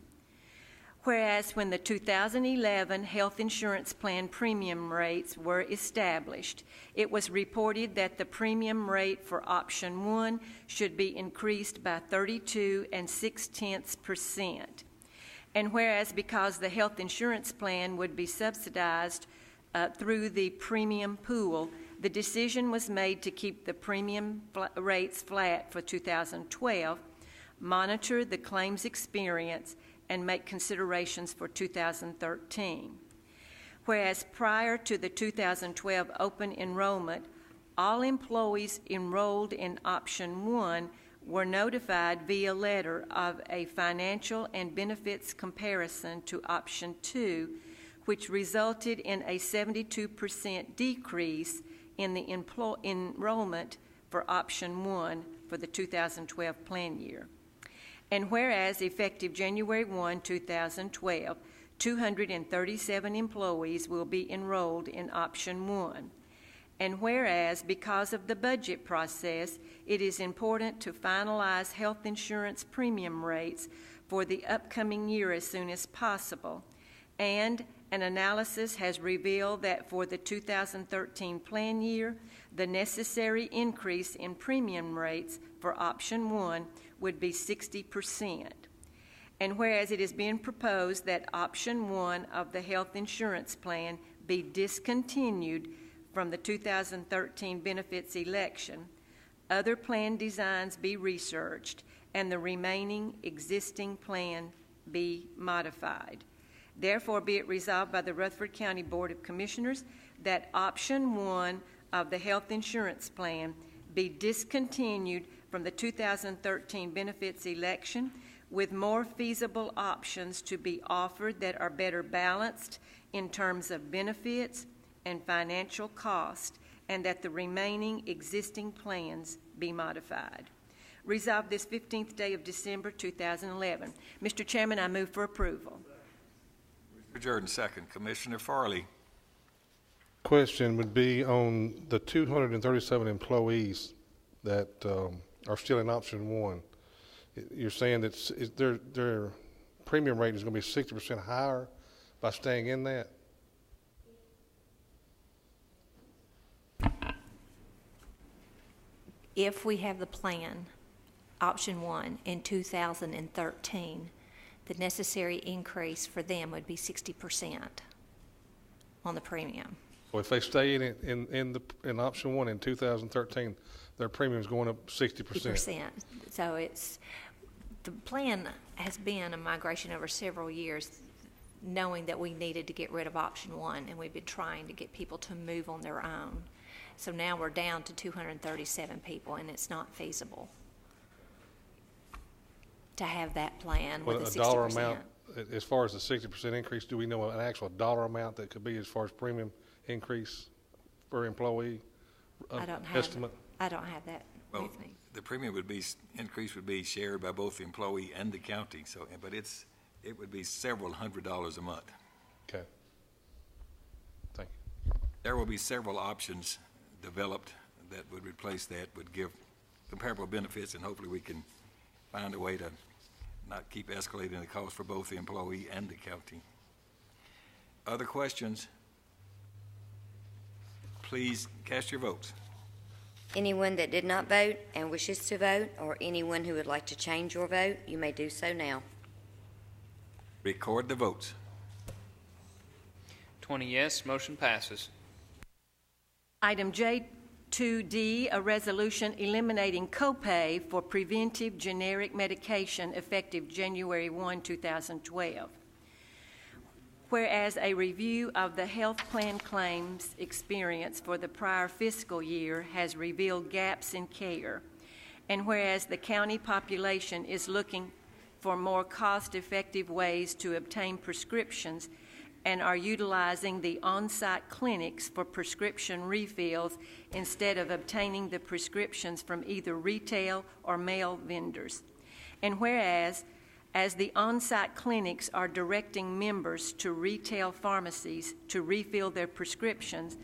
Whereas when the 2011 health insurance plan premium rates were established, it was reported that the premium rate for option 1 should be increased by 32 6/10%. And whereas because the health insurance plan would be subsidized through the premium pool, the decision was made to keep the premium rates flat for 2012, monitor the claims experience, and make considerations for 2013. Whereas prior to the 2012 open enrollment, all employees enrolled in option 1 were notified via letter of a financial and benefits comparison to option 2, which resulted in a 72% decrease in the enrollment for option 1 for the 2012 plan year. And whereas effective January 1, 2012, 237 employees will be enrolled in option 1. And whereas because of the budget process, it is important to finalize health insurance premium rates for the upcoming year as soon as possible. And an analysis has revealed that for the 2013 plan year, the necessary increase in premium rates for option 1 would be 60%. And whereas it is being proposed that option 1 of the health insurance plan be discontinued from the 2013 benefits election, other plan designs be researched, and the remaining existing plan be modified. Therefore, be it resolved by the Rutherford County Board of Commissioners that option 1 of the health insurance plan be discontinued from the 2013 benefits election, with more feasible options to be offered that are better balanced in terms of benefits and financial cost, and that the remaining existing plans be modified. Resolved this 15th day of December 2011. Mr. Chairman, I move for approval. Mr. Jordan, second. Commissioner Farley. Question would be on the 237 employees that are still in option 1. You're saying that their premium rate is going to be 60% higher by staying in that? If we have the plan, option 1, in 2013, the necessary increase for them would be 60% on the premium. So if they stay in option 1 in 2013, their premium is going up 60%. 60%. So the plan has been a migration over several years, knowing that we needed to get rid of option 1, and we've been trying to get people to move on their own. So now we're down to 237 people, and it's not feasible to have that plan with a 60%. Dollar amount, as far as the 60% increase, do we know an actual dollar amount that could be as far as premium increase per employee estimate? I don't have that with me. The premium increase would be shared by both the employee and the county. So, but it would be several $100s a month. Okay. Thank you. There will be several options developed that would replace that, would give comparable benefits, and hopefully we can find a way to not keep escalating the cost for both the employee and the county. Other questions? Please cast your votes. Anyone that did not vote and wishes to vote, or anyone who would like to change your vote, you may do so now. Record the votes. 20 yes, motion passes. Item J2D, a resolution eliminating copay for preventive generic medication effective January 1, 2012. Whereas a review of the health plan claims experience for the prior fiscal year has revealed gaps in care, and whereas the county population is looking for more cost-effective ways to obtain prescriptions and are utilizing the on-site clinics for prescription refills instead of obtaining the prescriptions from either retail or mail vendors. And whereas, as the on-site clinics are directing members to retail pharmacies to refill their prescriptions,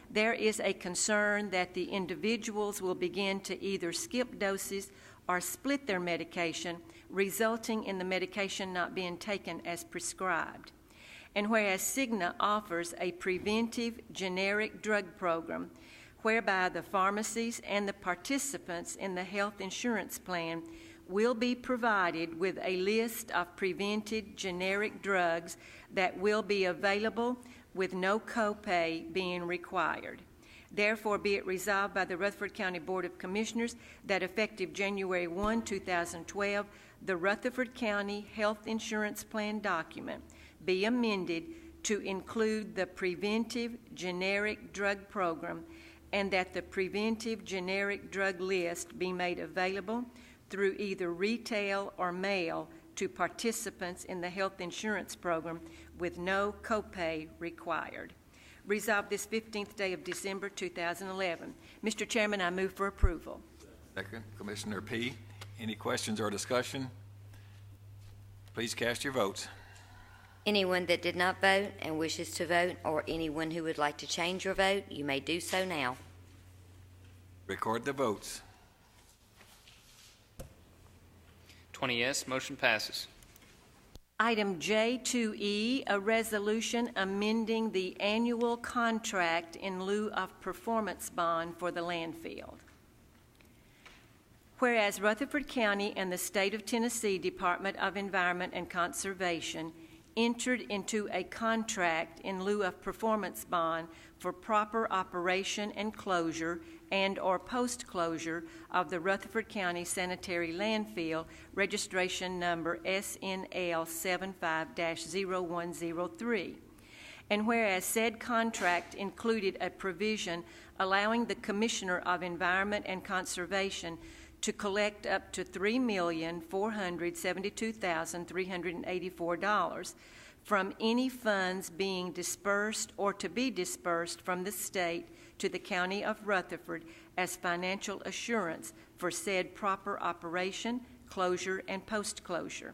there is a concern that the individuals will begin to either skip doses or split their medication, resulting in the medication not being taken as prescribed. And whereas Cigna offers a preventive generic drug program whereby the pharmacies and the participants in the health insurance plan will be provided with a list of prevented generic drugs that will be available with no copay being required. Therefore, be it resolved by the Rutherford County Board of Commissioners that effective January 1, 2012, the Rutherford County Health Insurance Plan document be amended to include the preventive generic drug program, and that the preventive generic drug list be made available through either retail or mail to participants in the health insurance program with no copay required. Resolved this 15th day of December 2011. Mr. Chairman, I move for approval. Second, Commissioner P. Any questions or discussion? Please cast your votes. Anyone that did not vote and wishes to vote, or anyone who would like to change your vote, you may do so now. Record the votes. 20 yes, motion passes. Item J2E, a resolution amending the annual contract in lieu of performance bond for the landfill. Whereas Rutherford County and the State of Tennessee Department of Environment and Conservation entered into a contract in lieu of performance bond for proper operation and closure and/or post-closure of the Rutherford County Sanitary Landfill, registration number SNL 75-0103. And whereas said contract included a provision allowing the Commissioner of Environment and Conservation to collect up to $3,472,384 from any funds being dispersed or to be dispersed from the state to the County of Rutherford as financial assurance for said proper operation, closure, and post-closure.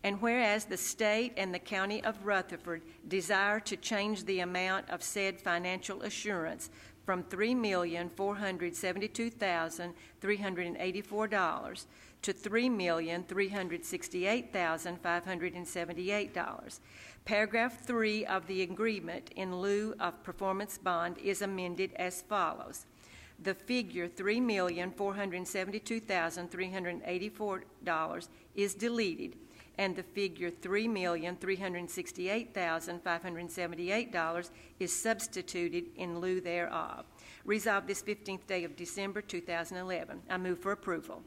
And whereas the state and the County of Rutherford desire to change the amount of said financial assurance from $3,472,384 to $3,368,578. Paragraph 3 of the agreement in lieu of performance bond is amended as follows. The figure $3,472,384 is deleted, and the figure $3,368,578 is substituted in lieu thereof. Resolved this 15th day of December 2011. I move for approval.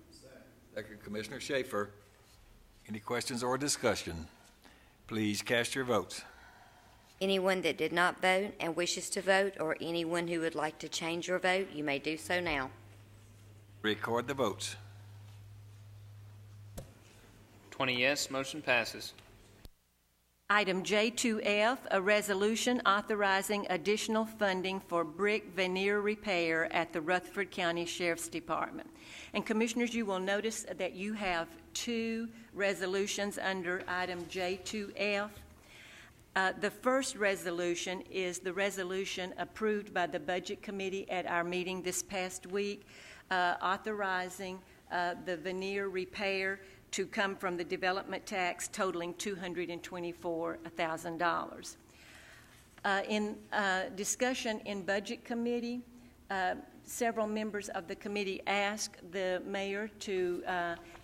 Second, Commissioner Schaefer. Any questions or discussion? Please cast your votes. Anyone that did not vote and wishes to vote, or anyone who would like to change your vote, you may do so now. Record the votes. 20 yes, motion passes. Item J2F, a resolution authorizing additional funding for brick veneer repair at the Rutherford County Sheriff's Department. And Commissioners, you will notice that you have two resolutions under item J2F. The first resolution is the resolution approved by the Budget Committee at our meeting this past week, authorizing the veneer repair to come from the development tax totaling $224,000. In discussion in Budget Committee, several members of the committee asked the mayor to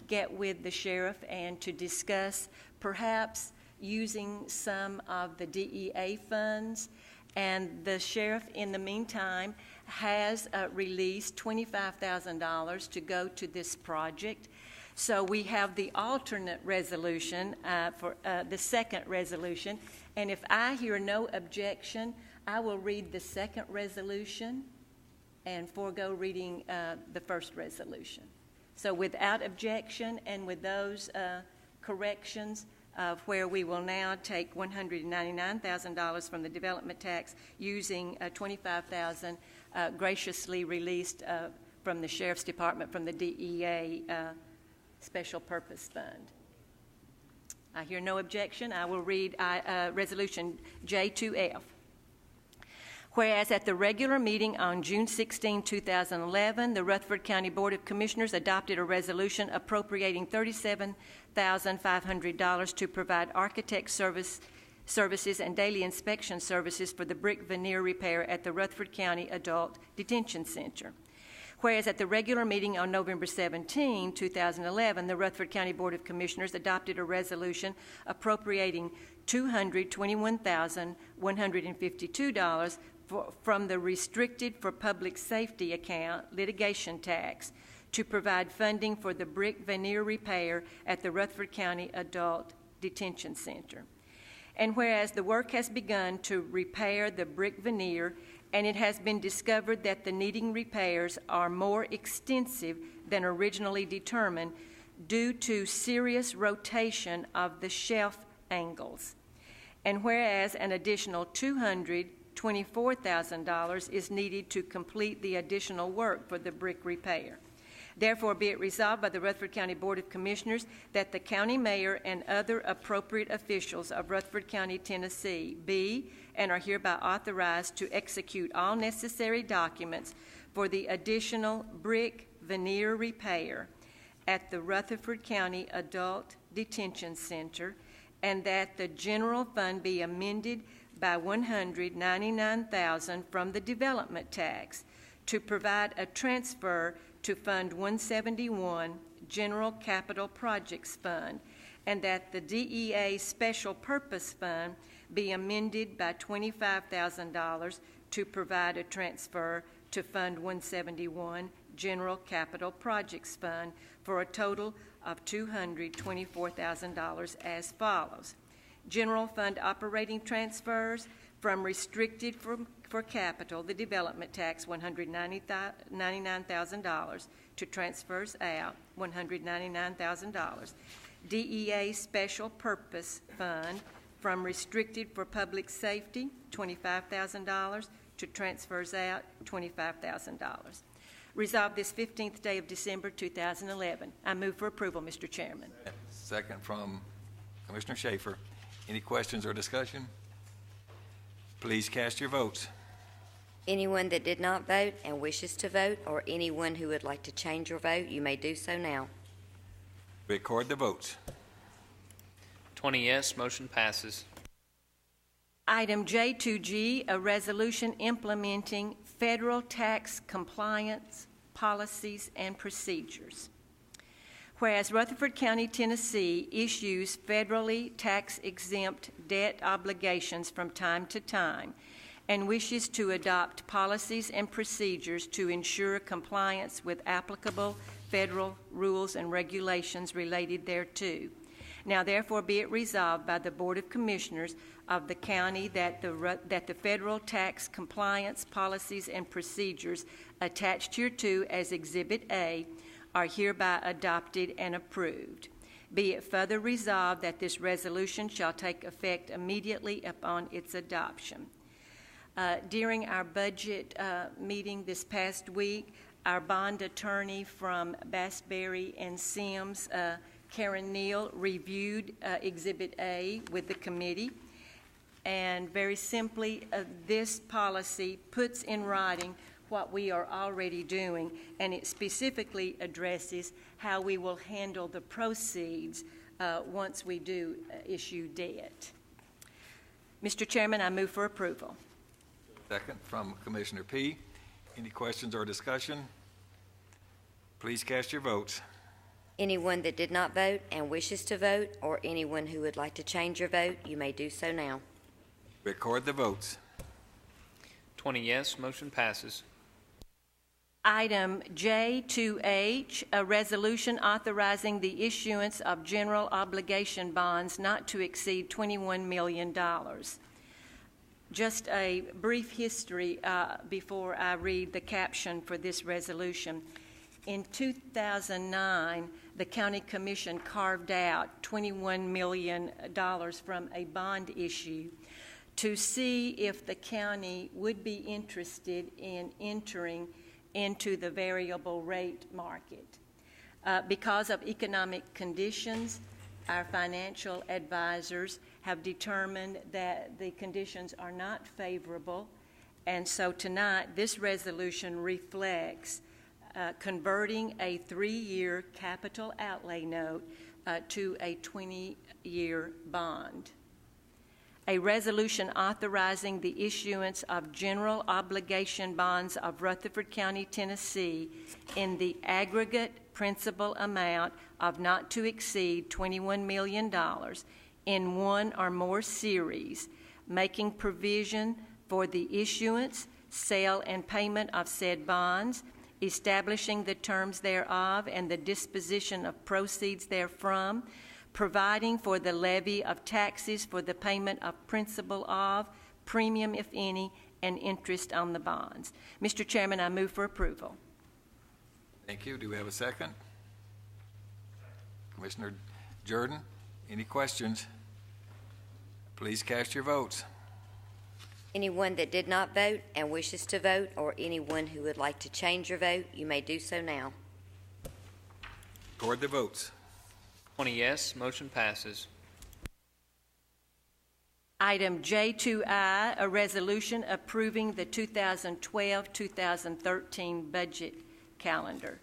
get with the sheriff and to discuss perhaps using some of the DEA funds, and the sheriff in the meantime has released $25,000 to go to this project. So we have the alternate resolution for the second resolution, and if I hear no objection, I will read the second resolution and forego reading the first resolution. So without objection and with those corrections, where we will now take $199,000 from the development tax using $25,000 graciously released from the Sheriff's Department from the DEA Special Purpose Fund. I hear no objection. I will read Resolution J2F. Whereas at the regular meeting on June 16, 2011, the Rutherford County Board of Commissioners adopted a resolution appropriating $37,500 to provide architect services and daily inspection services for the brick veneer repair at the Rutherford County Adult Detention Center. Whereas at the regular meeting on November 17, 2011, the Rutherford County Board of Commissioners adopted a resolution appropriating $221,152 from the Restricted for Public Safety account litigation tax to provide funding for the brick veneer repair at the Rutherford County Adult Detention Center. And whereas the work has begun to repair the brick veneer, and it has been discovered that the needing repairs are more extensive than originally determined due to serious rotation of the shelf angles. And whereas an additional $224,000 is needed to complete the additional work for the brick repair. Therefore, be it resolved by the Rutherford County Board of Commissioners that the county mayor and other appropriate officials of Rutherford County, Tennessee, be and are hereby authorized to execute all necessary documents for the additional brick veneer repair at the Rutherford County Adult Detention Center, and that the general fund be amended by $199,000 from the development tax to provide a transfer to Fund 171, General Capital Projects Fund, and that the DEA Special Purpose Fund be amended by $25,000 to provide a transfer to Fund 171, General Capital Projects Fund, for a total of $224,000 as follows. General Fund operating transfers from restricted for capital, the development tax, $199,000 to transfers out, $199,000. DEA Special Purpose Fund from restricted for public safety, $25,000 to transfers out, $25,000. Resolved this 15th day of December 2011. I move for approval, Mr. Chairman. Second from Commissioner Schaefer. Any questions or discussion? Please cast your votes. Anyone that did not vote and wishes to vote, or anyone who would like to change your vote, you may do so now. Record the votes. 20 yes, motion passes. Item J2G, a resolution implementing federal tax compliance policies and procedures. Whereas Rutherford County, Tennessee issues federally tax-exempt debt obligations from time to time and wishes to adopt policies and procedures to ensure compliance with applicable federal rules and regulations related thereto. Now therefore be it resolved by the Board of Commissioners of the county that the federal tax compliance policies and procedures attached hereto as Exhibit A are hereby adopted and approved. Be it further resolved that this resolution shall take effect immediately upon its adoption. During our budget meeting this past week, our bond attorney from Bassberry and Sims, Karen Neal, reviewed Exhibit A with the committee. And very simply, this policy puts in writing what we are already doing, and it specifically addresses how we will handle the proceeds once we do issue debt. Mr. Chairman, I move for approval. Second from Commissioner P. Any questions or discussion? Please cast your votes. Anyone that did not vote and wishes to vote, or anyone who would like to change your vote, you may do so now. Record the votes. 20 yes, motion passes. Item J2H, a resolution authorizing the issuance of general obligation bonds not to exceed $21 million. Just a brief history before I read the caption for this resolution. In 2009, the County Commission carved out $21 million from a bond issue to see if the county would be interested in entering into the variable rate market. Because of economic conditions, our financial advisors have determined that the conditions are not favorable And so tonight, this resolution reflects converting a 3-year capital outlay note to a 20-year bond. A resolution authorizing the issuance of general obligation bonds of Rutherford County, Tennessee in the aggregate principal amount of not to exceed $21 million in one or more series, making provision for the issuance, sale, and payment of said bonds, establishing the terms thereof and the disposition of proceeds therefrom, providing for the levy of taxes for the payment of principal of, premium if any, and interest on the bonds. Mr. Chairman, I move for approval. Thank you. Do we have a second? Commissioner Jordan, any questions? Please cast your votes. Anyone that did not vote and wishes to vote, or anyone who would like to change your vote, you may do so now. Record the votes. 20 yes, motion passes. Item J2I, a resolution approving the 2012-2013 budget calendar.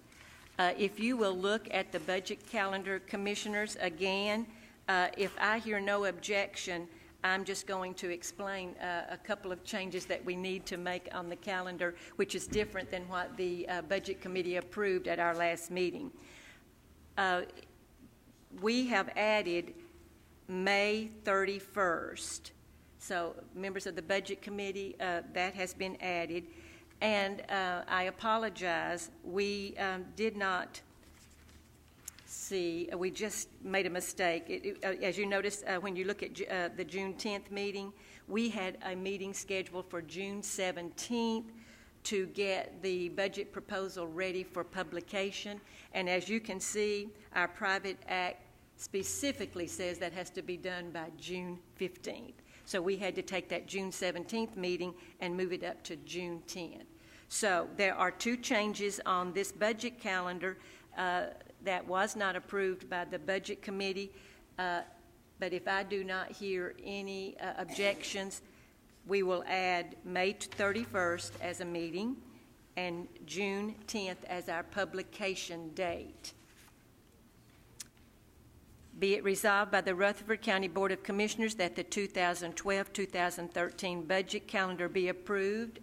If you will look at the budget calendar, Commissioners, again, if I hear no objection, I'm just going to explain a couple of changes that we need to make on the calendar, which is different than what the Budget Committee approved at our last meeting. We have added May 31st. So members of the Budget Committee, that has been added. And I apologize, we did not see, we just made a mistake. As you notice, when you look at the June 10th meeting, we had a meeting scheduled for June 17th to get the budget proposal ready for publication. And as you can see, our private act specifically says that has to be done by June 15th. So we had to take that June 17th meeting and move it up to June 10th. So there are two changes on this budget calendar that was not approved by the Budget Committee. But if I do not hear any objections, we will add May 31st as a meeting and June 10th as our publication date. Be it resolved by the Rutherford County Board of Commissioners that the 2012-2013 budget calendar be approved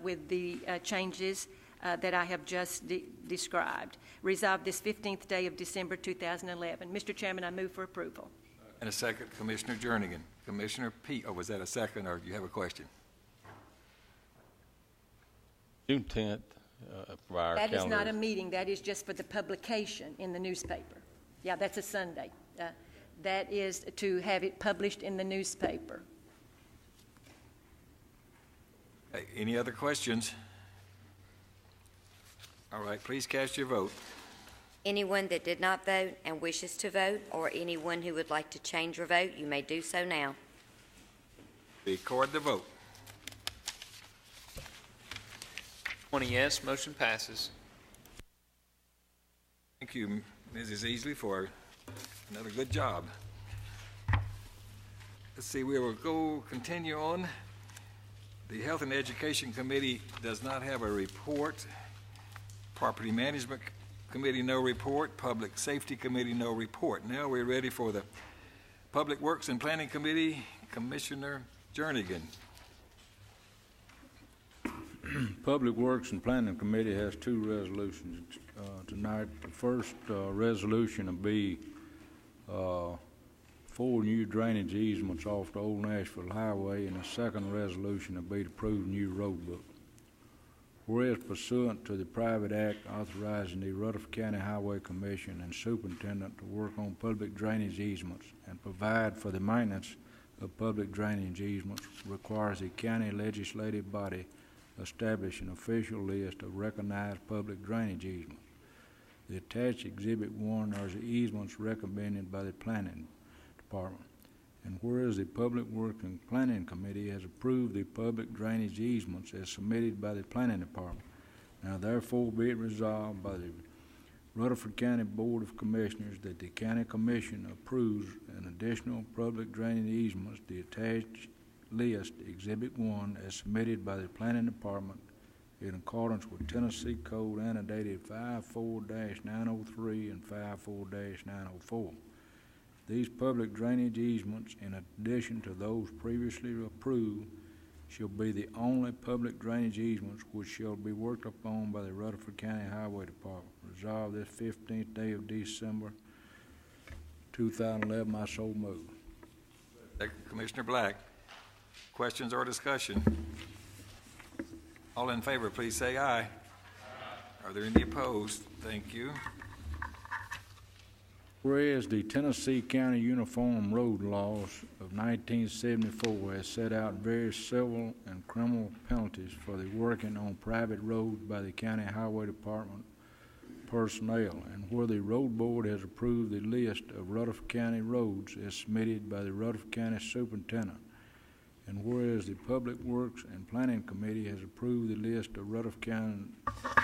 with the changes that I have just described. Resolved this 15th day of December 2011. Mr. Chairman, I move for approval. And a second, Commissioner Jernigan. Commissioner Pete, was that a second or do you have a question? June 10th for our That calendar. is not a meeting. That is just for the publication in the newspaper. Yeah, that's a Sunday. That is to have it published in the newspaper. Any other questions? All right, please cast your vote. Anyone that did not vote and wishes to vote, or anyone who would like to change your vote, you may do so now. Record the vote. 20 yes, motion passes. Thank you, Mrs. Easley, for another good job. Let's see, we will continue on. The Health and Education Committee does not have a report. Property Management Committee, no report. Public Safety Committee, no report. Now we're ready for the Public Works and Planning Committee. Commissioner Jernigan. Public Works and Planning Committee has two resolutions tonight. The first resolution will be 4 new drainage easements off the Old Nashville Highway, and the second resolution will be to approve new road book. Whereas pursuant to the private act authorizing the Rutherford County Highway Commission and superintendent to work on public drainage easements and provide for the maintenance of public drainage easements requires the county legislative body establish an official list of recognized public drainage easements. The attached Exhibit 1 are the easements recommended by the Planning Department. And whereas the Public Works and Planning Committee has approved the public drainage easements as submitted by the Planning Department, now therefore be it resolved by the Rutherford County Board of Commissioners that the County Commission approves an additional public drainage easements, the attached list, Exhibit 1, as submitted by the Planning Department in accordance with Tennessee Code annotated 54-903 and 54-904. These public drainage easements, in addition to those previously approved, shall be the only public drainage easements which shall be worked upon by the Rutherford County Highway Department. Resolved this 15th day of December 2011, I so move. Thank you, Commissioner Black. Questions or discussion? All in favor, please say aye. Are there any opposed? Thank you. Whereas the Tennessee County Uniform Road Laws of 1974 has set out various civil and criminal penalties for the working on private roads by the County Highway Department personnel, and where the Road Board has approved the list of Rutherford County roads as submitted by the Rutherford County Superintendent, and whereas the Public Works and Planning Committee has approved the list of Rutherford County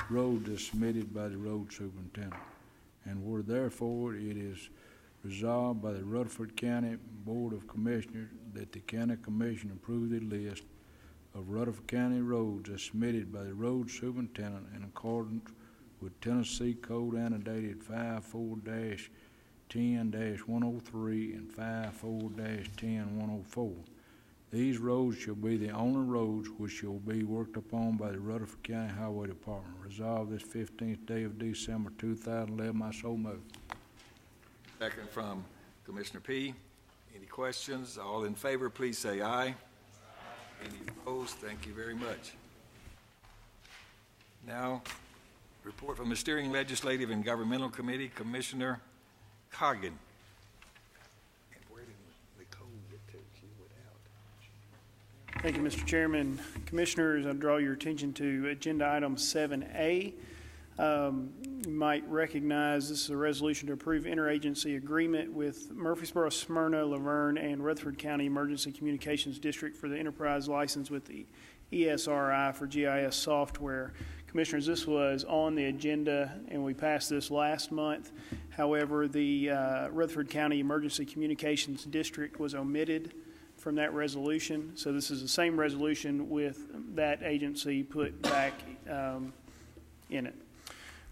roads as submitted by the Road Superintendent, and where therefore it is resolved by the Rutherford County Board of Commissioners that the County Commission approve the list of Rutherford County roads as submitted by the Road Superintendent in accordance with Tennessee Code annotated 54-10-103 and 54-10-104. These roads shall be the only roads which shall be worked upon by the Rutherford County Highway Department. Resolved this 15th day of December 2011, I so move. Second from Commissioner P. Any questions? All in favor, please say aye. Any opposed? Thank you very much. Now, report from the Steering Legislative and Governmental Committee, Commissioner Coggan. And where did the code get to? She went out. Thank you, Mr. Chairman. Commissioners, I draw your attention to Agenda Item 7A. You might recognize this is a resolution to approve interagency agreement with Murfreesboro, Smyrna, Laverne, and Rutherford County Emergency Communications District for the enterprise license with the ESRI for GIS software. Commissioners, this was on the agenda and we passed this last month. However, the Rutherford County Emergency Communications District was omitted from that resolution. So this is the same resolution with that agency put back in it.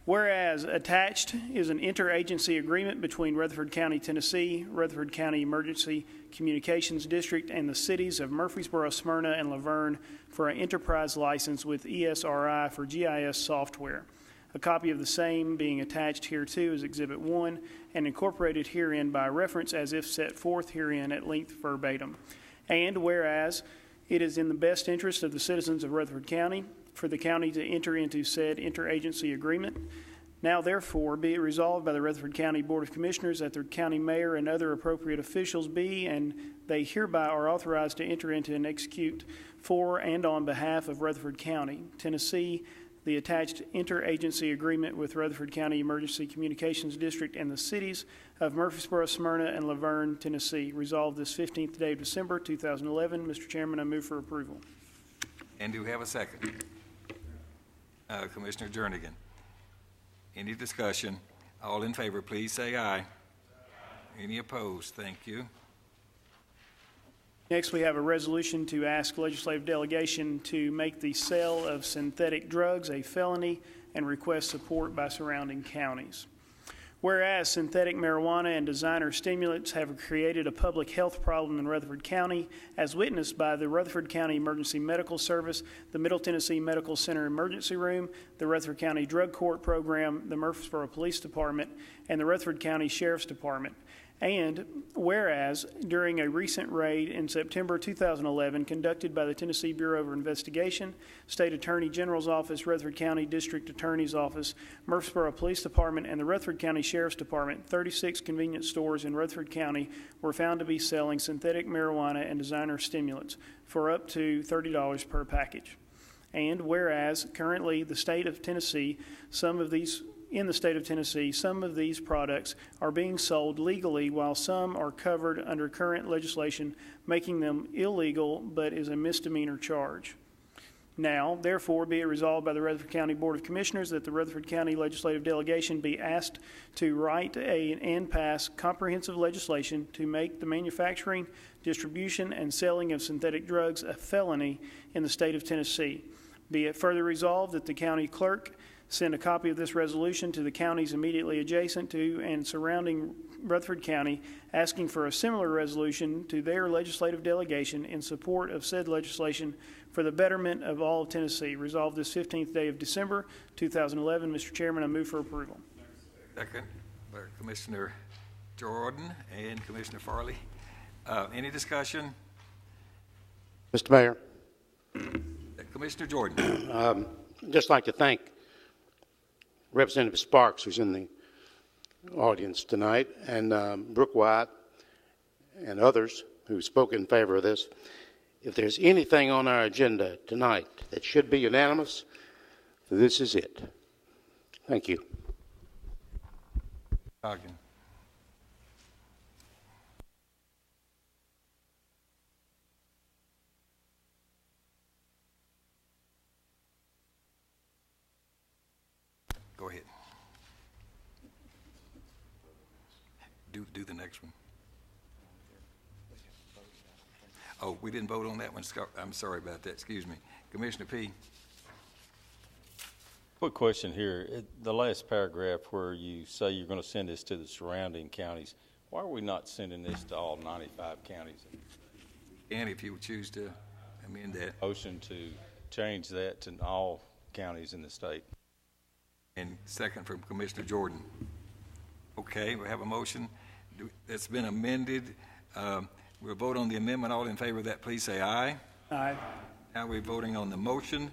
Whereas attached is an interagency agreement between Rutherford County, Tennessee, Rutherford County Emergency Communications District, and the cities of Murfreesboro, Smyrna, and Laverne for an enterprise license with ESRI for GIS software. A copy of the same being attached hereto is Exhibit 1 and incorporated herein by reference as if set forth herein at length verbatim. And whereas it is in the best interest of the citizens of Rutherford County for the county to enter into said interagency agreement. Now, therefore, be it resolved by the Rutherford County Board of Commissioners that the county mayor and other appropriate officials be, and they hereby are authorized to enter into and execute for and on behalf of Rutherford County, Tennessee, the attached interagency agreement with Rutherford County Emergency Communications District and the cities of Murfreesboro, Smyrna, and Laverne, Tennessee. Resolved this 15th day of December, 2011. Mr. Chairman, I move for approval. And do we have a second? Commissioner Jernigan. Any discussion? All in favor, please say aye. Any opposed? Thank you. Next, we have a resolution to ask legislative delegation to make the sale of synthetic drugs a felony and request support by surrounding counties. Whereas synthetic marijuana and designer stimulants have created a public health problem in Rutherford County, as witnessed by the Rutherford County Emergency Medical Service, the Middle Tennessee Medical Center Emergency Room, the Rutherford County Drug Court Program, the Murfreesboro Police Department, and the Rutherford County Sheriff's Department. And whereas during a recent raid in September 2011 conducted by the Tennessee Bureau of Investigation, State Attorney General's Office, Rutherford County District Attorney's Office, Murfreesboro Police Department, and the Rutherford County Sheriff's Department, 36 convenience stores in Rutherford County were found to be selling synthetic marijuana and designer stimulants for up to $30 per package. And whereas currently the state of Tennessee, some of these products are being sold legally while some are covered under current legislation, making them illegal but is a misdemeanor charge. Now, therefore, be it resolved by the Rutherford County Board of Commissioners that the Rutherford County Legislative Delegation be asked to write and pass comprehensive legislation to make the manufacturing, distribution, and selling of synthetic drugs a felony in the state of Tennessee. Be it further resolved that the county clerk send a copy of this resolution to the counties immediately adjacent to and surrounding Rutherford County, asking for a similar resolution to their legislative delegation in support of said legislation for the betterment of all of Tennessee. Resolved this 15th day of December, 2011. Mr. Chairman, I move for approval. Second by Commissioner Jordan and Commissioner Farley. Any discussion? Mr. Mayor. Commissioner Jordan. Just like to thank Representative Sparks, who's in the audience tonight, and Brooke White and others who spoke in favor of this. If there's anything on our agenda tonight that should be unanimous, this is it. Thank you. Coggin. Go ahead. Do the next one. Oh, we didn't vote on that one. I'm sorry about that. Excuse me. Commissioner P. Quick question here. The last paragraph where you say you're going to send this to the surrounding counties, why are we not sending this to all 95 counties? And if you would choose to amend that. Motion to change that to all counties in the state. And second from Commissioner Jordan. Okay, we have a motion that's been amended. We'll vote on the amendment. All in favor of that, please say aye. Aye. Now we're voting on the motion.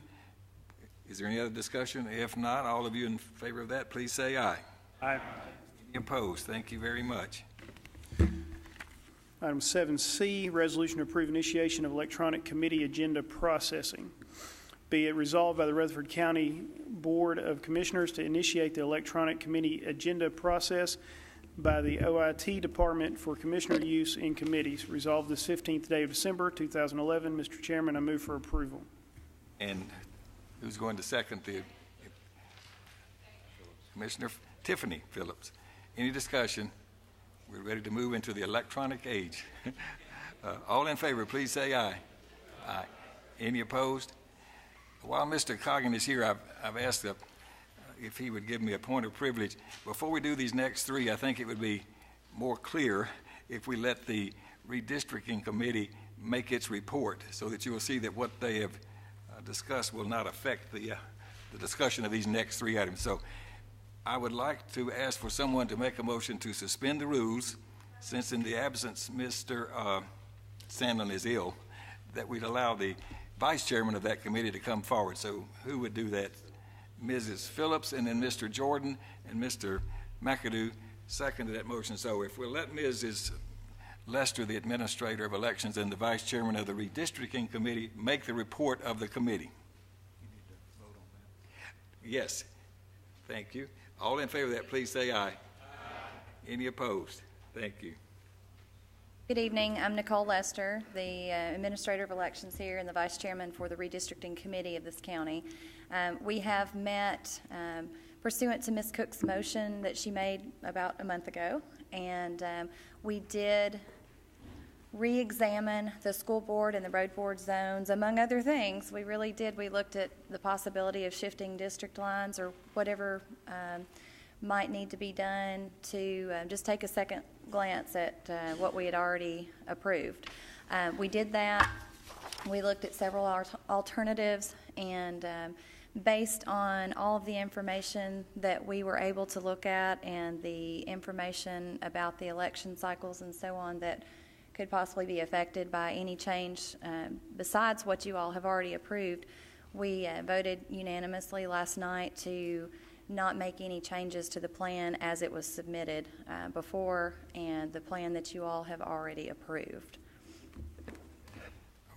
Is there any other discussion? If not, all of you in favor of that, please say aye. Aye. Any opposed? Thank you very much. Item 7C, resolution to approve initiation of electronic committee agenda processing. Be it resolved by the Rutherford County Board of Commissioners to initiate the electronic committee agenda process by the OIT Department for Commissioner use in committees. Resolved this 15th day of December, 2011. Mr. Chairman, I move for approval. And who's going to second the Commissioner Tiffany Phillips? Any discussion? We're ready to move into the electronic age. All in favor, please say aye. Aye. Any opposed? While Mr. Coggin is here, I've asked if he would give me a point of privilege. Before we do these next three, I think it would be more clear if we let the redistricting committee make its report so that you will see that what they have discussed will not affect the discussion of these next three items. So I would like to ask for someone to make a motion to suspend the rules, since in the absence Mr. Sandlin is ill, that we'd allow the vice chairman of that committee to come forward. So who would do that? Mrs. Phillips, and then Mr. Jordan and Mr. McAdoo seconded that motion. So if we'll let Mrs. Lester, the administrator of elections and the vice chairman of the redistricting committee, make the report of the committee. You need to vote on that. Yes. Thank you. All in favor of that, please say aye. Aye. Any opposed? Thank you. Good evening. I'm Nicole Lester, the Administrator of Elections here and the Vice Chairman for the Redistricting Committee of this county. We have met pursuant to Ms. Cook's motion that she made about a month ago, and we did re-examine the school board and the road board zones, among other things. We really did. We looked at the possibility of shifting district lines or whatever might need to be done to just take a second glance at what we had already approved. We did that. We looked at several alternatives, and based on all of the information that we were able to look at and the information about the election cycles and so on that could possibly be affected by any change besides what you all have already approved, we voted unanimously last night to not make any changes to the plan as it was submitted before and the plan that you all have already approved.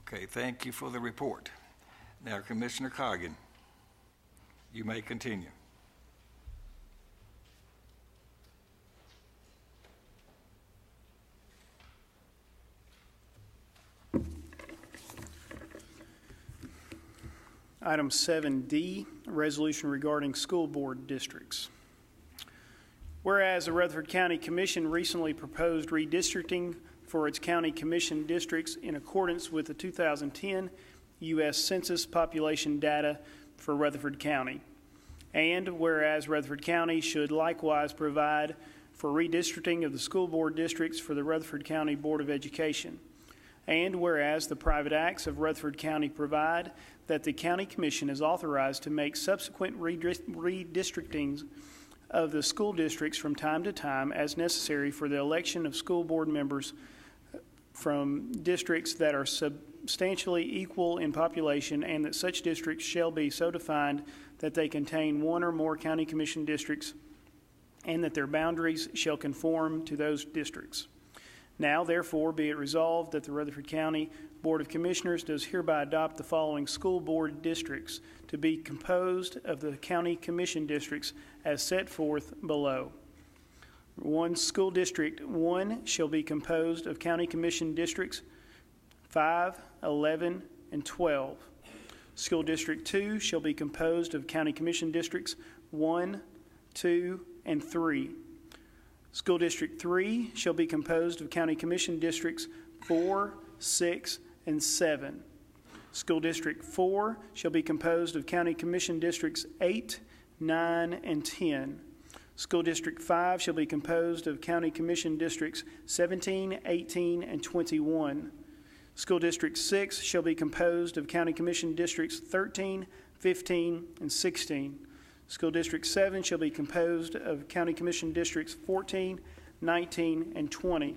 Okay, thank you for the report. Now, Commissioner Coggin, you may continue. Item 7D, resolution regarding school board districts. Whereas the Rutherford County Commission recently proposed redistricting for its county commission districts in accordance with the 2010 U.S. Census population data for Rutherford County. And whereas Rutherford County should likewise provide for redistricting of the school board districts for the Rutherford County Board of Education. And whereas the private acts of Rutherford County provide that the county commission is authorized to make subsequent redistrictings of the school districts from time to time as necessary for the election of school board members from districts that are substantially equal in population, and that such districts shall be so defined that they contain one or more county commission districts, and that their boundaries shall conform to those districts. Now, therefore, be it resolved that the Rutherford County Board of Commissioners does hereby adopt the following school board districts to be composed of the county commission districts as set forth below. 1. School District 1 shall be composed of county commission districts 5, 11, and 12. School District 2 shall be composed of county commission districts 1, 2, and 3. School District 3 shall be composed of county commission districts 4, 6, and 7. School District 4 shall be composed of county commission districts 8, 9, and 10. School District 5 shall be composed of county commission districts 17, 18, and 21. School District 6 shall be composed of county commission districts 13, 15, and 16. School District 7 shall be composed of county commission districts 14, 19, and 20.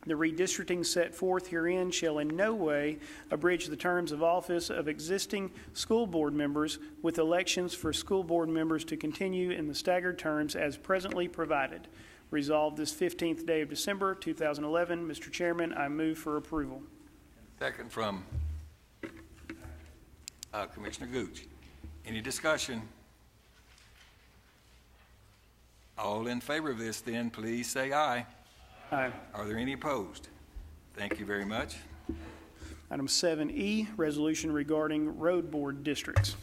The redistricting set forth herein shall in no way abridge the terms of office of existing school board members, with elections for school board members to continue in the staggered terms as presently provided. Resolved this 15th day of December, 2011. Mr. Chairman, I move for approval. Second from Commissioner Gooch. Any discussion? All in favor of this, then, please say aye. Aye. Are there any opposed? Thank you very much. Item 7E, resolution regarding road board districts.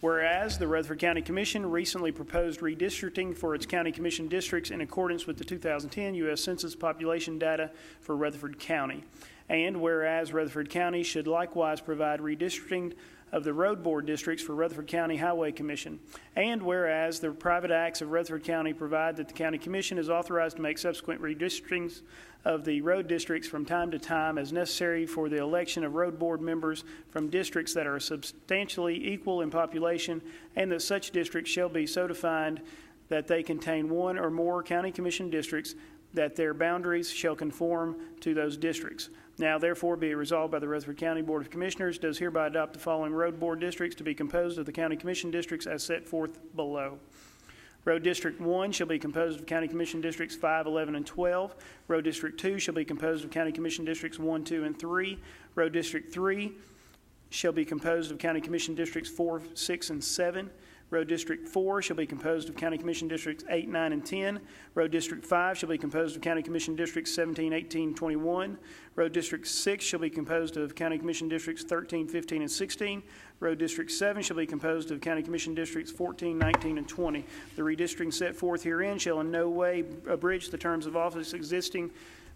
Whereas the Rutherford County Commission recently proposed redistricting for its county commission districts in accordance with the 2010 U.S. Census population data for Rutherford County. And whereas Rutherford County should likewise provide redistricting of the road board districts for Rutherford County Highway Commission. And whereas the private acts of Rutherford County provide that the county commission is authorized to make subsequent redistrictings of the road districts from time to time as necessary for the election of road board members from districts that are substantially equal in population, and that such districts shall be so defined that they contain one or more county commission districts, that their boundaries shall conform to those districts. Now, therefore, be it resolved by the Rutherford County Board of Commissioners does hereby adopt the following road board districts to be composed of the county commission districts as set forth below. Road District 1 shall be composed of county commission districts 5, 11, and 12. Road District 2 shall be composed of county commission districts 1, 2, and 3. Road District 3 shall be composed of county commission districts 4, 6, and 7. Road District 4 shall be composed of county commission districts 8, 9, and 10. Road District 5 shall be composed of county commission districts 17, 18, 21. Road District 6 shall be composed of county commission districts 13, 15, and 16. Road District 7 shall be composed of county commission districts 14, 19, and 20. The redistricting set forth herein shall in no way abridge the terms of office existing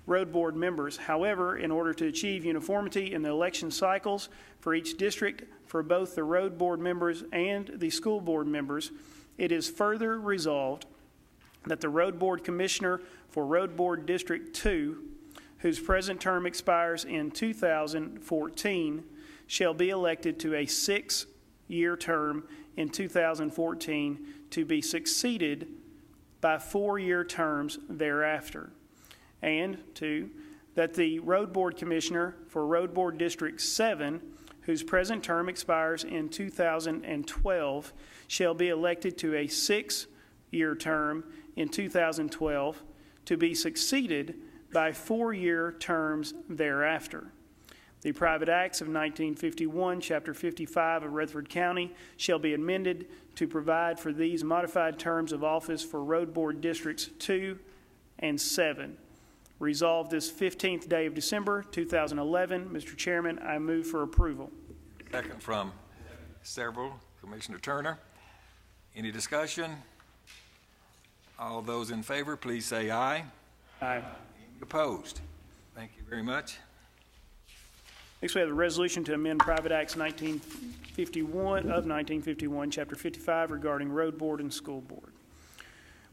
road board members. However, in order to achieve uniformity in the election cycles for each district for both the road board members and the school board members, it is further resolved that the road board commissioner for Road Board District 2, whose present term expires in 2014, shall be elected to a 6-year term in 2014 to be succeeded by 4-year terms thereafter. And 2, that the Road Board Commissioner for Road Board District 7, whose present term expires in 2012, shall be elected to a 6-year term in 2012 to be succeeded by 4-year terms thereafter. The private acts of 1951, Chapter 55 of Rutherford County, shall be amended to provide for these modified terms of office for Road Board Districts 2 and 7. Resolved this 15th day of December, 2011. Mr. Chairman, I move for approval. Second from several. Commissioner Turner, any discussion? All those in favor, please say aye. Aye. Opposed? Thank you very much. Next, we have the resolution to amend Private Acts 1951, Chapter 55, regarding Road Board and School Board.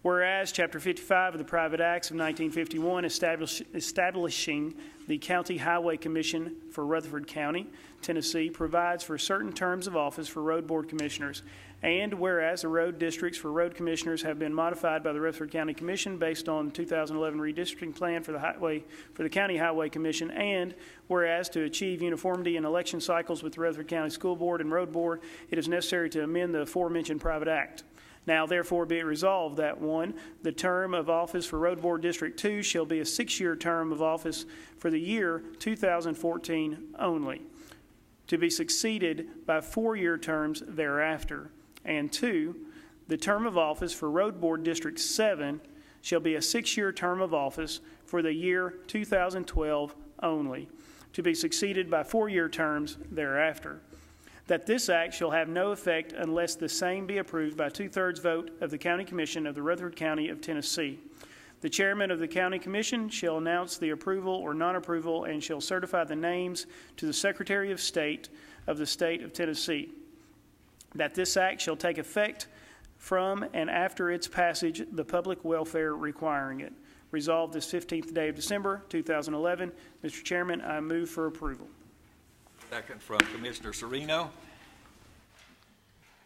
Whereas Chapter 55 of the Private Acts of 1951 establishing the County Highway Commission for Rutherford County, Tennessee, provides for certain terms of office for Road Board Commissioners, and whereas the road districts for road commissioners have been modified by the Rutherford County Commission based on the 2011 redistricting plan for the County Highway Commission, and whereas to achieve uniformity in election cycles with the Rutherford County School Board and Road Board, it is necessary to amend the aforementioned Private Act. Now, therefore, be it resolved that 1, the term of office for Road Board District 2 shall be a 6-year term of office for the year 2014 only, to be succeeded by 4-year terms thereafter. And 2, the term of office for Road Board District 7 shall be a 6-year term of office for the year 2012 only, to be succeeded by 4-year terms thereafter. That this act shall have no effect unless the same be approved by 2/3 vote of the County Commission of the Rutherford County of Tennessee. The chairman of the County Commission shall announce the approval or non-approval and shall certify the names to the Secretary of State of the State of Tennessee. That this act shall take effect from and after its passage, the public welfare requiring it. Resolved this 15th day of December, 2011. Mr. Chairman, I move for approval. Second from Commissioner Sereno.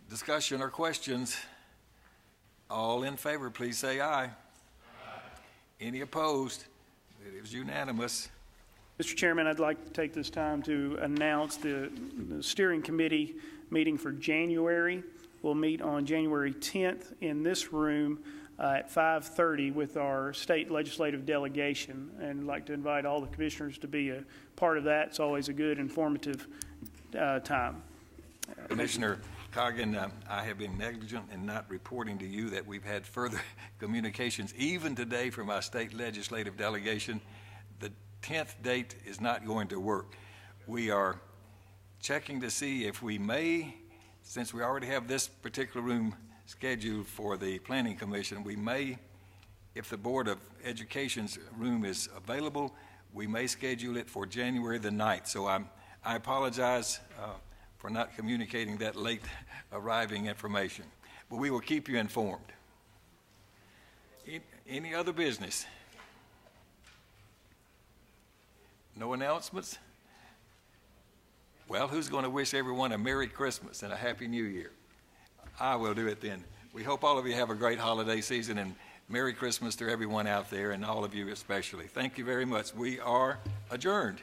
Discussion or questions? All in favor, please say aye. Aye. Any opposed? It is unanimous. Mr. Chairman, I'd like to take this time to announce the steering committee meeting for January. We'll meet on January 10th in this room at 5:30 with our state legislative delegation, and I'd like to invite all the commissioners to be a part of that. It's always a good, informative time. Commissioner Coggin, I have been negligent in not reporting to you that we've had further communications, even today, from our state legislative delegation. The 10th date is not going to work. We are checking to see if we may, since we already have this particular room scheduled for the Planning Commission, we may, if the Board of Education's room is available, we may schedule it for January the 9th. So I apologize for not communicating that late arriving information, but we will keep you informed. Any other business? No announcements? Well, who's going to wish everyone a Merry Christmas and a Happy New Year? I will do it then. We hope all of you have a great holiday season, and Merry Christmas to everyone out there, and all of you especially. Thank you very much. We are adjourned.